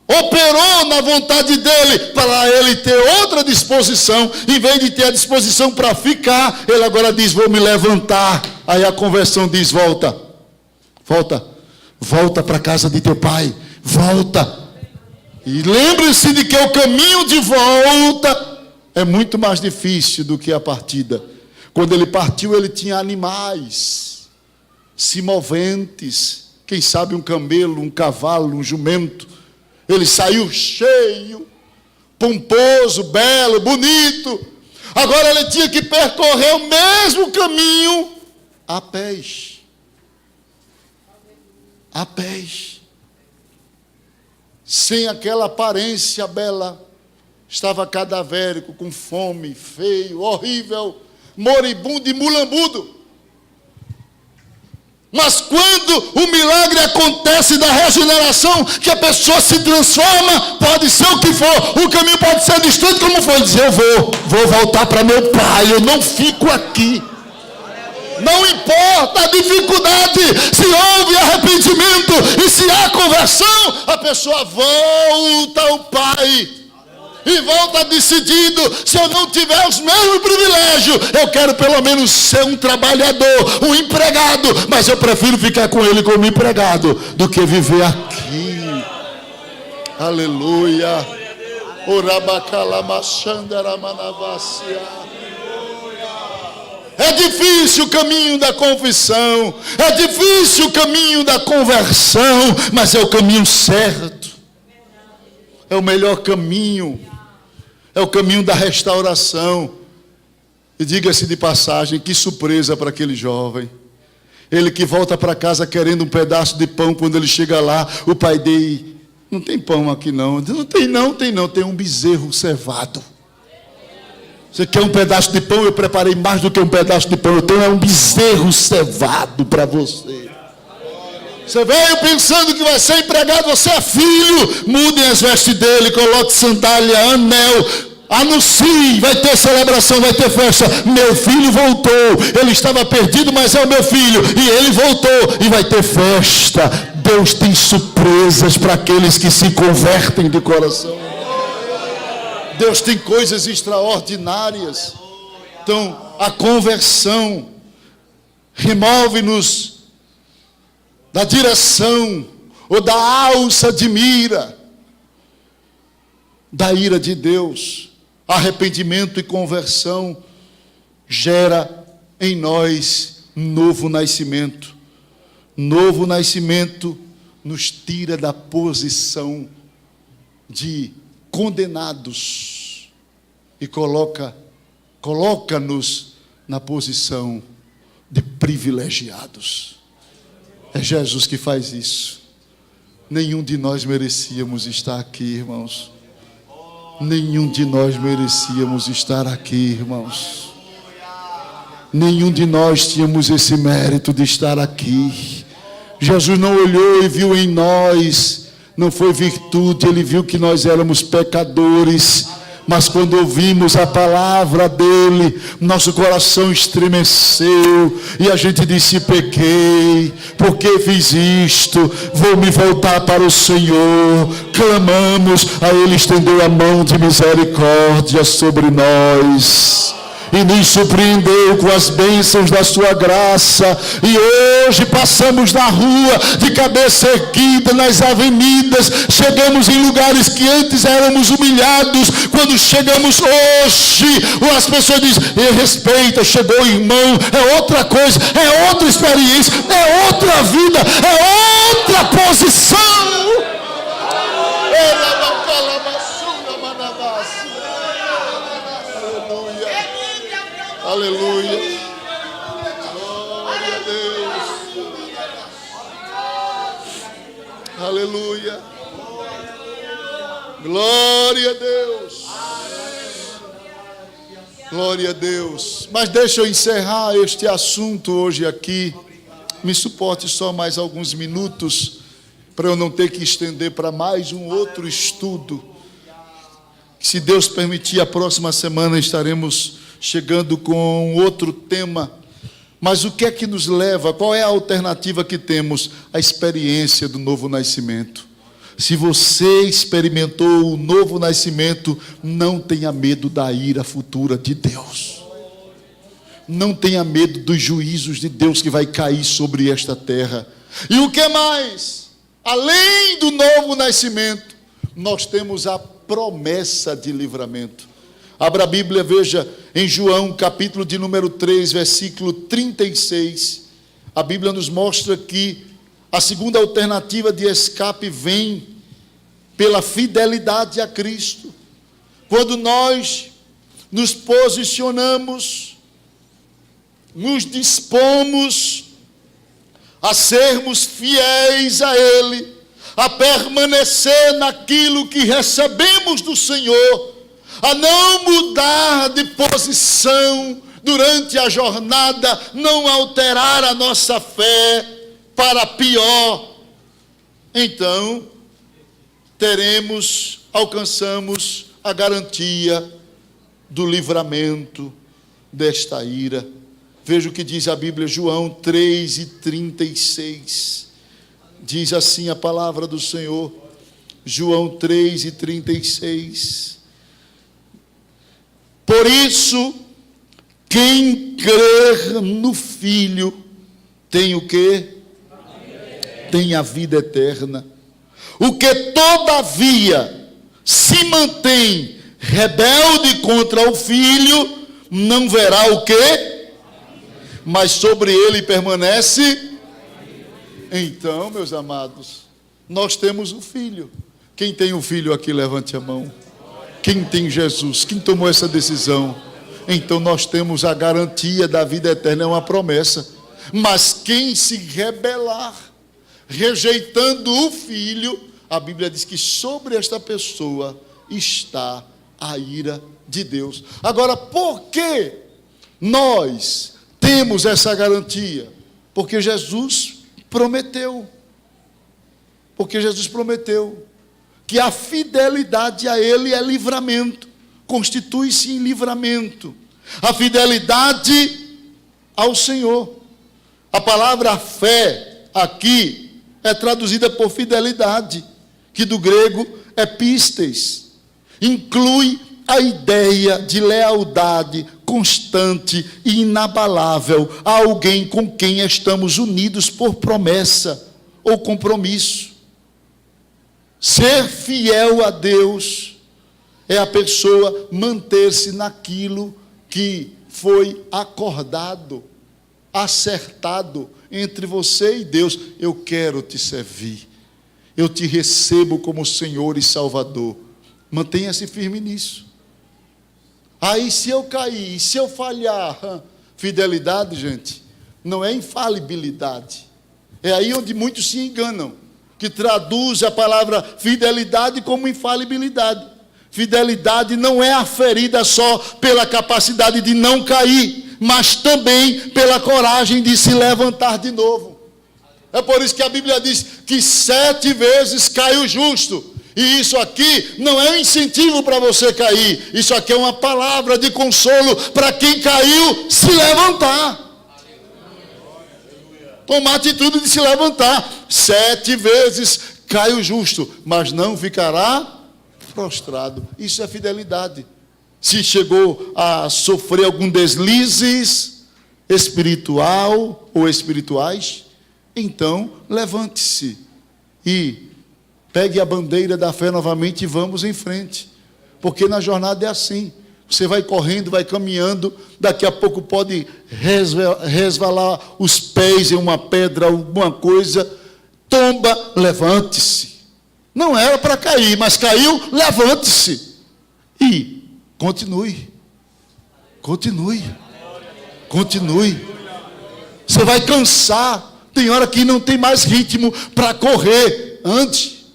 operou na vontade dele para ele ter outra disposição. Em vez de ter a disposição para ficar, ele agora diz, vou me levantar. Aí a conversão diz, volta para a casa de teu pai, volta. E lembre-se de que o caminho de volta é muito mais difícil do que a partida. Quando ele partiu, ele tinha animais se moventes, quem sabe um camelo, um cavalo, um jumento. Ele saiu cheio, pomposo, belo, bonito. Agora ele tinha que percorrer o mesmo caminho a pés. A pés. Sem aquela aparência bela. Estava cadavérico, com fome, feio, horrível, moribundo e mulambudo. Mas quando o milagre acontece da regeneração, que a pessoa se transforma, pode ser o que for, o caminho pode ser distante como for, dizer, eu vou voltar para meu pai, eu não fico aqui. Não importa a dificuldade, se houve arrependimento e se há conversão, a pessoa volta ao pai. E volta decidido, se eu não tiver os mesmos privilégios, eu quero pelo menos ser um trabalhador, um empregado, mas eu prefiro ficar com ele como empregado, do que viver aqui. Aleluia. É difícil o caminho da confissão, é difícil o caminho da conversão, mas é o caminho certo. É o melhor caminho. É o caminho da restauração. E diga-se de passagem, que surpresa para aquele jovem. Ele que volta para casa querendo um pedaço de pão, quando ele chega lá, o pai dele, não tem pão aqui não. Não tem, tem um bezerro cevado. Você quer um pedaço de pão? Eu preparei mais do que um pedaço de pão. Eu tenho um bezerro cevado para você. Você veio pensando que vai ser empregado, você é filho. Mudem as vestes dele, coloque sandália, anel, anuncie, vai ter celebração, vai ter festa. Meu filho voltou, ele estava perdido, mas é o meu filho, e ele voltou, e vai ter festa. Deus tem surpresas para aqueles que se convertem de coração. Deus tem coisas extraordinárias. Então, a conversão remove-nos da direção ou da alça de mira da ira de Deus. Arrependimento e conversão gera em nós novo nascimento. Novo nascimento nos tira da posição de condenados e coloca-nos na posição de privilegiados. É Jesus que faz isso. Nenhum de nós merecíamos estar aqui, irmãos. Nenhum de nós merecíamos estar aqui, irmãos. Nenhum de nós tínhamos esse mérito de estar aqui. Jesus não olhou e viu em nós, não foi virtude, ele viu que nós éramos pecadores. Mas quando ouvimos a palavra dele, nosso coração estremeceu e a gente disse: pequei, porque fiz isto, vou me voltar para o Senhor. Clamamos, a ele estendeu a mão de misericórdia sobre nós e nos surpreendeu com as bênçãos da sua graça. E hoje passamos na rua de cabeça erguida, nas avenidas, chegamos em lugares que antes éramos humilhados. Quando chegamos hoje, as pessoas dizem: respeita, chegou o irmão. É outra coisa, é outra experiência, é outra vida, é outra posição. Aleluia. Glória a Deus. Aleluia. Glória a Deus. Glória a Deus. Mas deixa eu encerrar este assunto hoje aqui. Me suporte só mais alguns minutos, para eu não ter que estender para mais um outro estudo. Se Deus permitir, a próxima semana estaremos chegando com outro tema. Mas o que é que nos leva? Qual é a alternativa que temos? A experiência do novo nascimento. Se você experimentou o novo nascimento, não tenha medo da ira futura de Deus. Não tenha medo dos juízos de Deus que vai cair sobre esta terra. E o que mais? Além do novo nascimento, nós temos a promessa de livramento. Abra a Bíblia, veja, em João, capítulo de número 3, versículo 36. A Bíblia nos mostra que a segunda alternativa de escape vem pela fidelidade a Cristo. Quando nós nos posicionamos, nos dispomos a sermos fiéis a Ele, a permanecer naquilo que recebemos do Senhor, a não mudar de posição durante a jornada, não alterar a nossa fé para pior, então alcançamos a garantia do livramento desta ira. Veja o que diz a Bíblia, João 3:36. Diz assim a palavra do Senhor, João 3:36. Por isso, quem crer no Filho tem o quê? Tem a vida eterna. O que todavia se mantém rebelde contra o Filho, não verá o quê? Mas sobre ele permanece. Então, meus amados, nós temos o Filho. Quem tem o Filho aqui, levante a mão. Quem tem Jesus? Quem tomou essa decisão? Então nós temos a garantia da vida eterna, é uma promessa. Mas quem se rebelar, rejeitando o Filho, a Bíblia diz que sobre esta pessoa está a ira de Deus. Agora, por que nós temos essa garantia? Porque Jesus prometeu. Porque Jesus prometeu que a fidelidade a Ele é livramento, constitui-se em livramento. A fidelidade ao Senhor. A palavra fé aqui é traduzida por fidelidade, que do grego é pistes. Inclui a ideia de lealdade constante e inabalável a alguém com quem estamos unidos por promessa ou compromisso. Ser fiel a Deus é a pessoa manter-se naquilo que foi acordado, acertado entre você e Deus. Eu quero te servir, eu te recebo como Senhor e Salvador. Mantenha-se firme nisso. Aí se eu cair, se eu falhar, fidelidade, gente, não é infalibilidade. É aí onde muitos se enganam. que traduz a palavra fidelidade como infalibilidade. Fidelidade não é aferida só pela capacidade de não cair, mas também pela coragem de se levantar de novo. É por isso que a Bíblia diz que 7 vezes cai o justo. E isso aqui não é um incentivo para você cair. Isso aqui é uma palavra de consolo para quem caiu se levantar. Tomar atitude de se levantar. 7 vezes cai o justo, mas não ficará prostrado. Isso é fidelidade. Se chegou a sofrer algum deslizes espiritual ou espirituais, então levante-se e pegue a bandeira da fé novamente e vamos em frente. Porque na jornada é assim. Você vai correndo, vai caminhando, daqui a pouco pode resvalar os pés em uma pedra, alguma coisa. Tomba, levante-se. Não era para cair, mas caiu, levante-se. E continue. Continue. Continue. Você vai cansar. Tem hora que não tem mais ritmo para correr. Ande.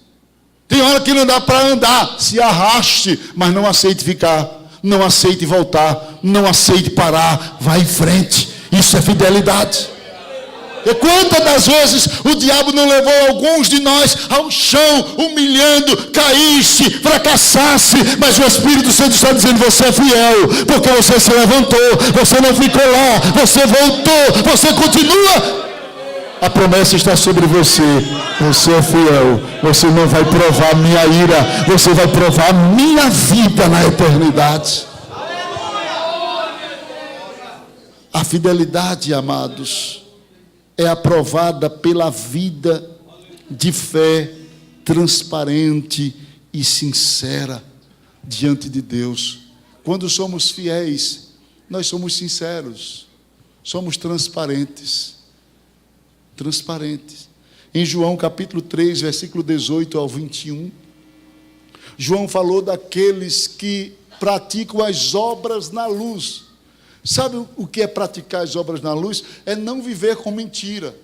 Tem hora que não dá para andar. Se arraste, mas não aceite ficar. Não aceite voltar. Não aceite parar. Vá em frente. Isso é fidelidade. E quantas das vezes o diabo não levou alguns de nós ao chão, humilhando, caísse, fracassasse, mas o Espírito Santo está dizendo: você é fiel, porque você se levantou, você não ficou lá, você voltou, você continua. A promessa está sobre você. Você é fiel. Você não vai provar minha ira, você vai provar minha vida na eternidade. A fidelidade, amados, é aprovada pela vida de fé transparente e sincera diante de Deus. Quando somos fiéis, nós somos sinceros, somos transparentes. Transparentes. Em João capítulo 3, versículo 18 ao 21, João falou daqueles que praticam as obras na luz. Sabe o que é praticar as obras na luz? É não viver com mentira.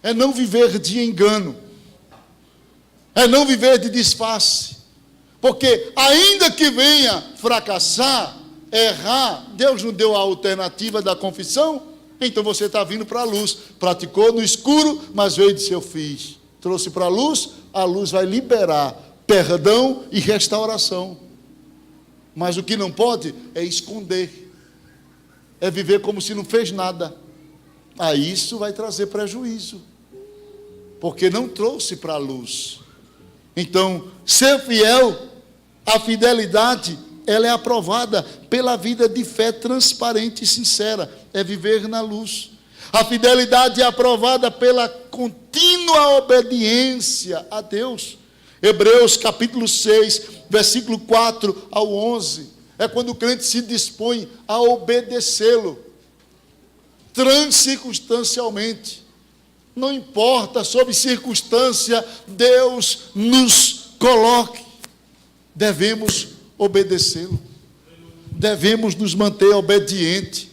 É não viver de engano. É não viver de disfarce. Porque ainda que venha fracassar, errar, Deus não deu a alternativa da confissão, então você está vindo para a luz. Praticou no escuro, mas veio e disse: eu fiz. Trouxe para a luz vai liberar perdão e restauração. Mas o que não pode é esconder. É viver como se não fez nada. Aí isso vai trazer prejuízo, porque não trouxe para a luz. Então, ser fiel, a fidelidade, ela é aprovada pela vida de fé transparente e sincera. É viver na luz. A fidelidade é aprovada pela contínua obediência a Deus. Hebreus capítulo 6, versículo 4 ao 11. É quando o crente se dispõe a obedecê-lo, transcircunstancialmente. Não importa sob circunstância Deus nos coloque, devemos obedecê-lo. Devemos nos manter obedientes.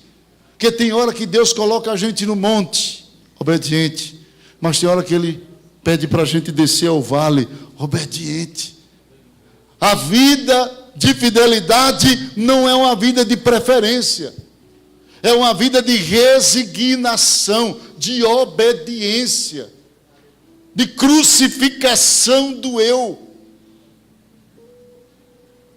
Porque tem hora que Deus coloca a gente no monte, obediente. Mas tem hora que Ele pede para a gente descer ao vale, obediente. A vida de fidelidade não é uma vida de preferência. É uma vida de resignação, de obediência, de crucificação do eu.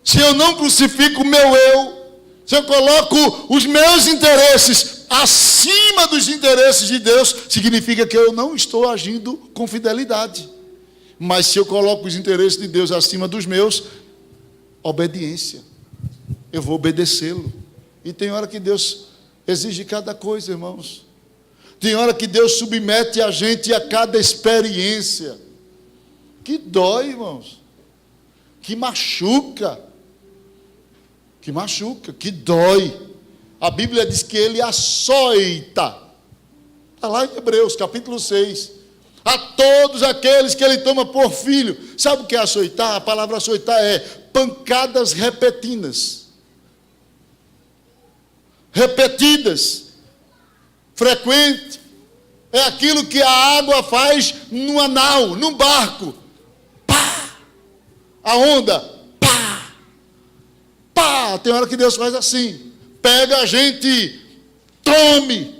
Se eu não crucifico o meu eu, se eu coloco os meus interesses acima dos interesses de Deus, significa que eu não estou agindo com fidelidade. Mas se eu coloco os interesses de Deus acima dos meus, obediência. Eu vou obedecê-lo. E tem hora que Deus exige cada coisa, irmãos. Tem hora que Deus submete a gente a cada experiência. Que dói, irmãos. Que machuca. Que machuca, que dói. A Bíblia diz que Ele açoita. Está lá em Hebreus, capítulo 6. A todos aqueles que Ele toma por filho. Sabe o que é açoitar? A palavra açoitar é pancadas repetidas. Repetidas. Frequente. É aquilo que a água faz numa nau, num barco. Pá! A onda. Pá! Pá! Tem hora que Deus faz assim. Pega a gente. Tome!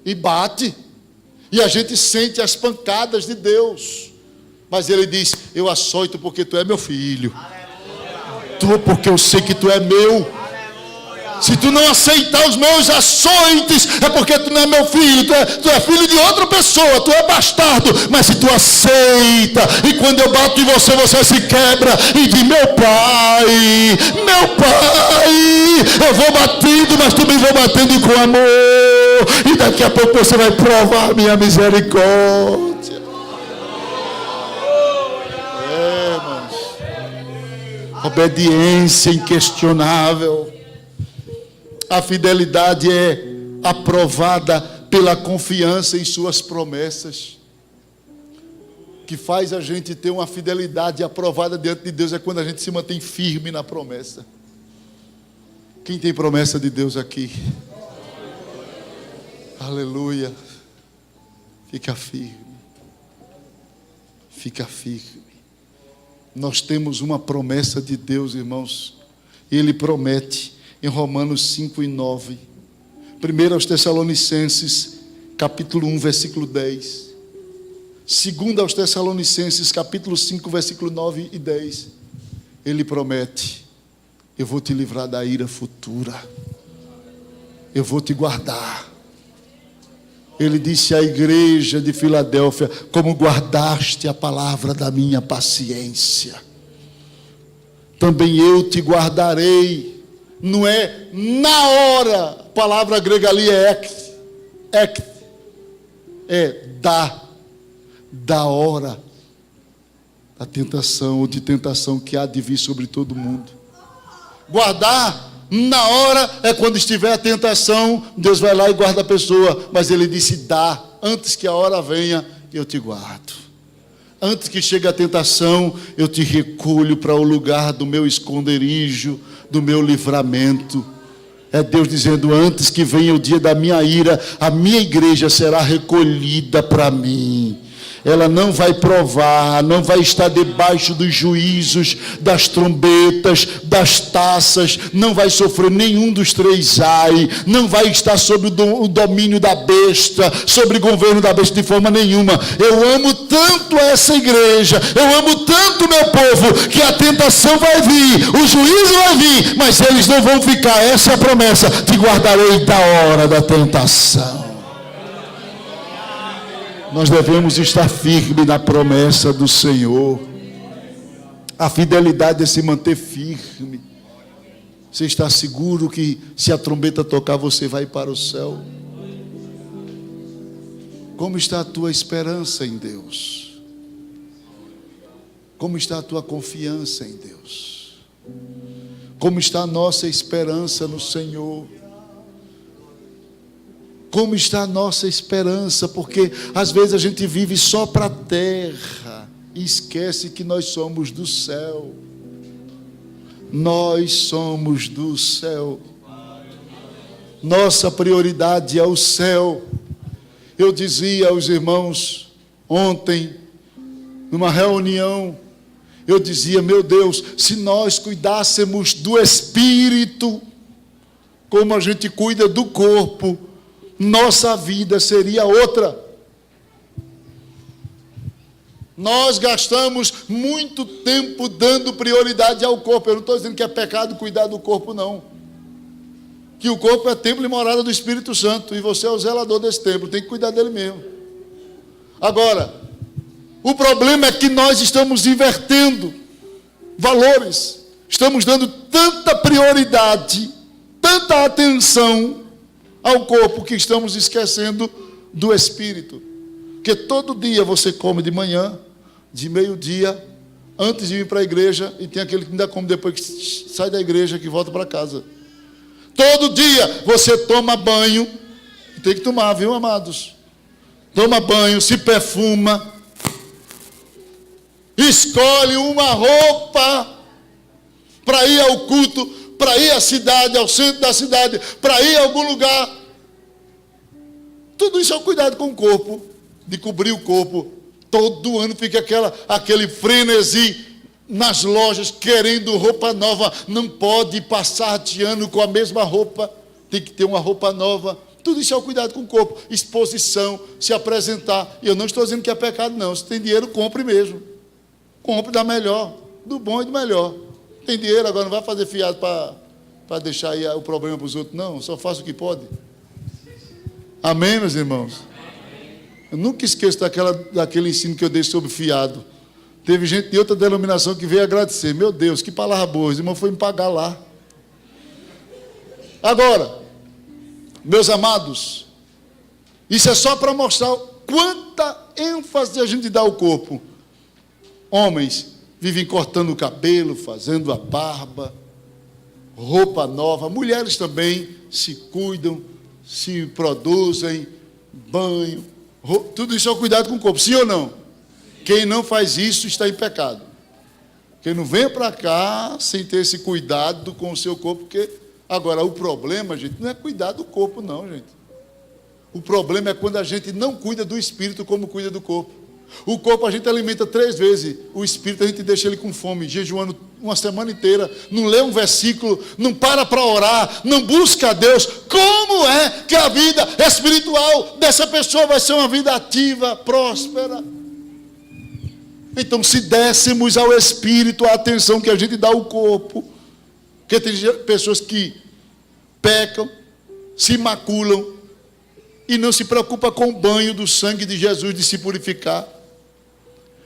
E bate. E a gente sente as pancadas de Deus. Mas Ele diz: eu açoito porque tu é meu filho. Tu, porque eu sei que tu é meu. Se tu não aceitar os meus açoites, é porque tu não é meu filho, tu é filho de outra pessoa, tu é bastardo. Mas se tu aceita, e quando eu bato em você, você se quebra e diz: meu pai, eu vou batendo, mas também vou batendo com amor. E daqui a pouco você vai provar a minha misericórdia. Irmãos, obediência inquestionável. A fidelidade é aprovada pela confiança em suas promessas. O que faz a gente ter uma fidelidade aprovada diante de Deus é quando a gente se mantém firme na promessa. Quem tem promessa de Deus aqui? Aleluia. Fica firme. Fica firme. Nós temos uma promessa de Deus, irmãos. Ele promete em Romanos 5 e 9. 1 aos Tessalonicenses, capítulo 1, versículo 10. 2 aos Tessalonicenses, capítulo 5, versículo 9 e 10. Ele promete: eu vou te livrar da ira futura. Eu vou te guardar. Ele disse à igreja de Filadélfia: como guardaste a palavra da minha paciência, também eu te guardarei. Não é na hora. A palavra grega ali é ect. É da hora da tentação ou de tentação que há de vir sobre todo mundo. Guardar na hora é quando estiver a tentação, Deus vai lá e guarda a pessoa. Mas Ele disse: dá, antes que a hora venha, eu te guardo. Antes que chegue a tentação, eu te recolho para o lugar do meu esconderijo, do meu livramento. É Deus dizendo: antes que venha o dia da minha ira, a minha igreja será recolhida para mim. Ela não vai provar, não vai estar debaixo dos juízos, das trombetas, das taças, não vai sofrer nenhum dos 3 ai, não vai estar sob o domínio da besta, sobre o governo da besta de forma nenhuma. Eu amo tanto essa igreja, eu amo tanto meu povo, que a tentação vai vir, o juízo vai vir, mas eles não vão ficar. Essa é a promessa: te guardarei da hora da tentação. Nós devemos estar firmes na promessa do Senhor. A fidelidade é se manter firme. Você está seguro que se a trombeta tocar, você vai para o céu? Como está a tua esperança em Deus? Como está a tua confiança em Deus? Como está a nossa esperança no Senhor? Como está a nossa esperança? Porque às vezes a gente vive só para a terra e esquece que nós somos do céu. Nós somos do céu. Nossa prioridade é o céu. Eu dizia aos irmãos ontem, numa reunião, eu dizia: meu Deus, se nós cuidássemos do espírito como a gente cuida do corpo, nossa vida seria outra. Nós gastamos muito tempo dando prioridade ao corpo. Eu não estou dizendo que é pecado cuidar do corpo, não. Que o corpo é templo e morada do Espírito Santo, e você é o zelador desse templo, tem que cuidar dele mesmo. Agora, o problema é que nós estamos invertendo valores, estamos dando tanta prioridade, tanta atenção ao corpo, que estamos esquecendo do espírito. Porque todo dia você come de manhã, de meio-dia, antes de ir para a igreja, e tem aquele que ainda come depois que sai da igreja, que volta para casa. Todo dia você toma banho, tem que tomar, viu, amados? Toma banho, se perfuma, escolhe uma roupa para ir ao culto, para ir à cidade, ao centro da cidade, para ir a algum lugar. Tudo isso é o cuidado com o corpo, de cobrir o corpo. Todo ano fica aquele frenesi nas lojas, querendo roupa nova. Não pode passar de ano com a mesma roupa, tem que ter uma roupa nova. Tudo isso é o cuidado com o corpo, exposição, se apresentar. E eu não estou dizendo que é pecado, não. Se tem dinheiro, compre mesmo. Compre da melhor, do bom e do melhor. Tem dinheiro, agora não vai fazer fiado para deixar aí o problema para os outros, não. Só faça o que pode. Amém, meus irmãos? Eu nunca esqueço daquele ensino que eu dei sobre fiado. Teve gente de outra denominação que veio agradecer. Meu Deus, que palavra boa. Os irmãos foram me pagar lá. Agora, meus amados, isso é só para mostrar quanta ênfase a gente dá ao corpo. Homens vivem cortando o cabelo, fazendo a barba, roupa nova. Mulheres também se cuidam, se produzem, banho. Tudo isso é o cuidado com o corpo, sim ou não? Quem não faz isso está em pecado. Quem não vem para cá sem ter esse cuidado com o seu corpo, porque agora o problema, gente, não é cuidar do corpo, não, gente. O problema é quando a gente não cuida do espírito como cuida do corpo. O corpo a gente alimenta 3 vezes, o espírito a gente deixa ele com fome, jejuando uma semana inteira, não lê um versículo, não para orar, não busca a Deus. Como é que a vida espiritual dessa pessoa vai ser uma vida ativa, próspera? Então, se dessemos ao espírito a atenção que a gente dá ao corpo, porque tem pessoas que pecam, se maculam e não se preocupa com o banho do sangue de Jesus de se purificar.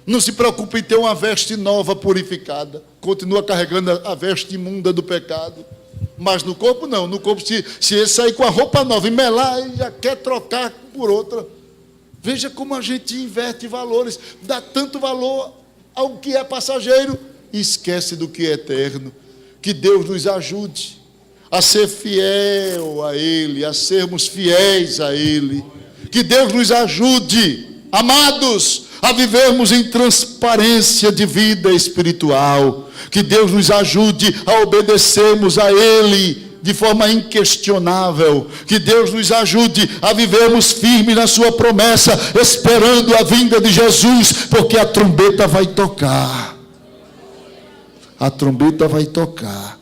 Não se preocupa em ter uma veste nova purificada. Continua carregando a veste imunda do pecado. Mas no corpo não. No corpo, se ele sair com a roupa nova e melar, ele já quer trocar por outra. Veja como a gente inverte valores. Dá tanto valor ao que é passageiro e esquece do que é eterno. Que Deus nos ajude a ser fiel a Ele, a sermos fiéis a Ele. Que Deus nos ajude, amados, a vivermos em transparência de vida espiritual. Que Deus nos ajude a obedecermos a Ele de forma inquestionável. Que Deus nos ajude a vivermos firmes na sua promessa, esperando a vinda de Jesus, porque a trombeta vai tocar. A trombeta vai tocar.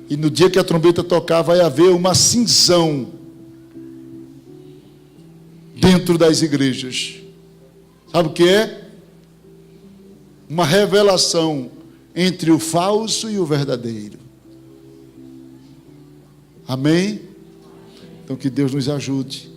E no dia que a trombeta tocar, vai haver uma cisão dentro das igrejas. Sabe o que é? Uma revelação entre o falso e o verdadeiro. Amém? Então que Deus nos ajude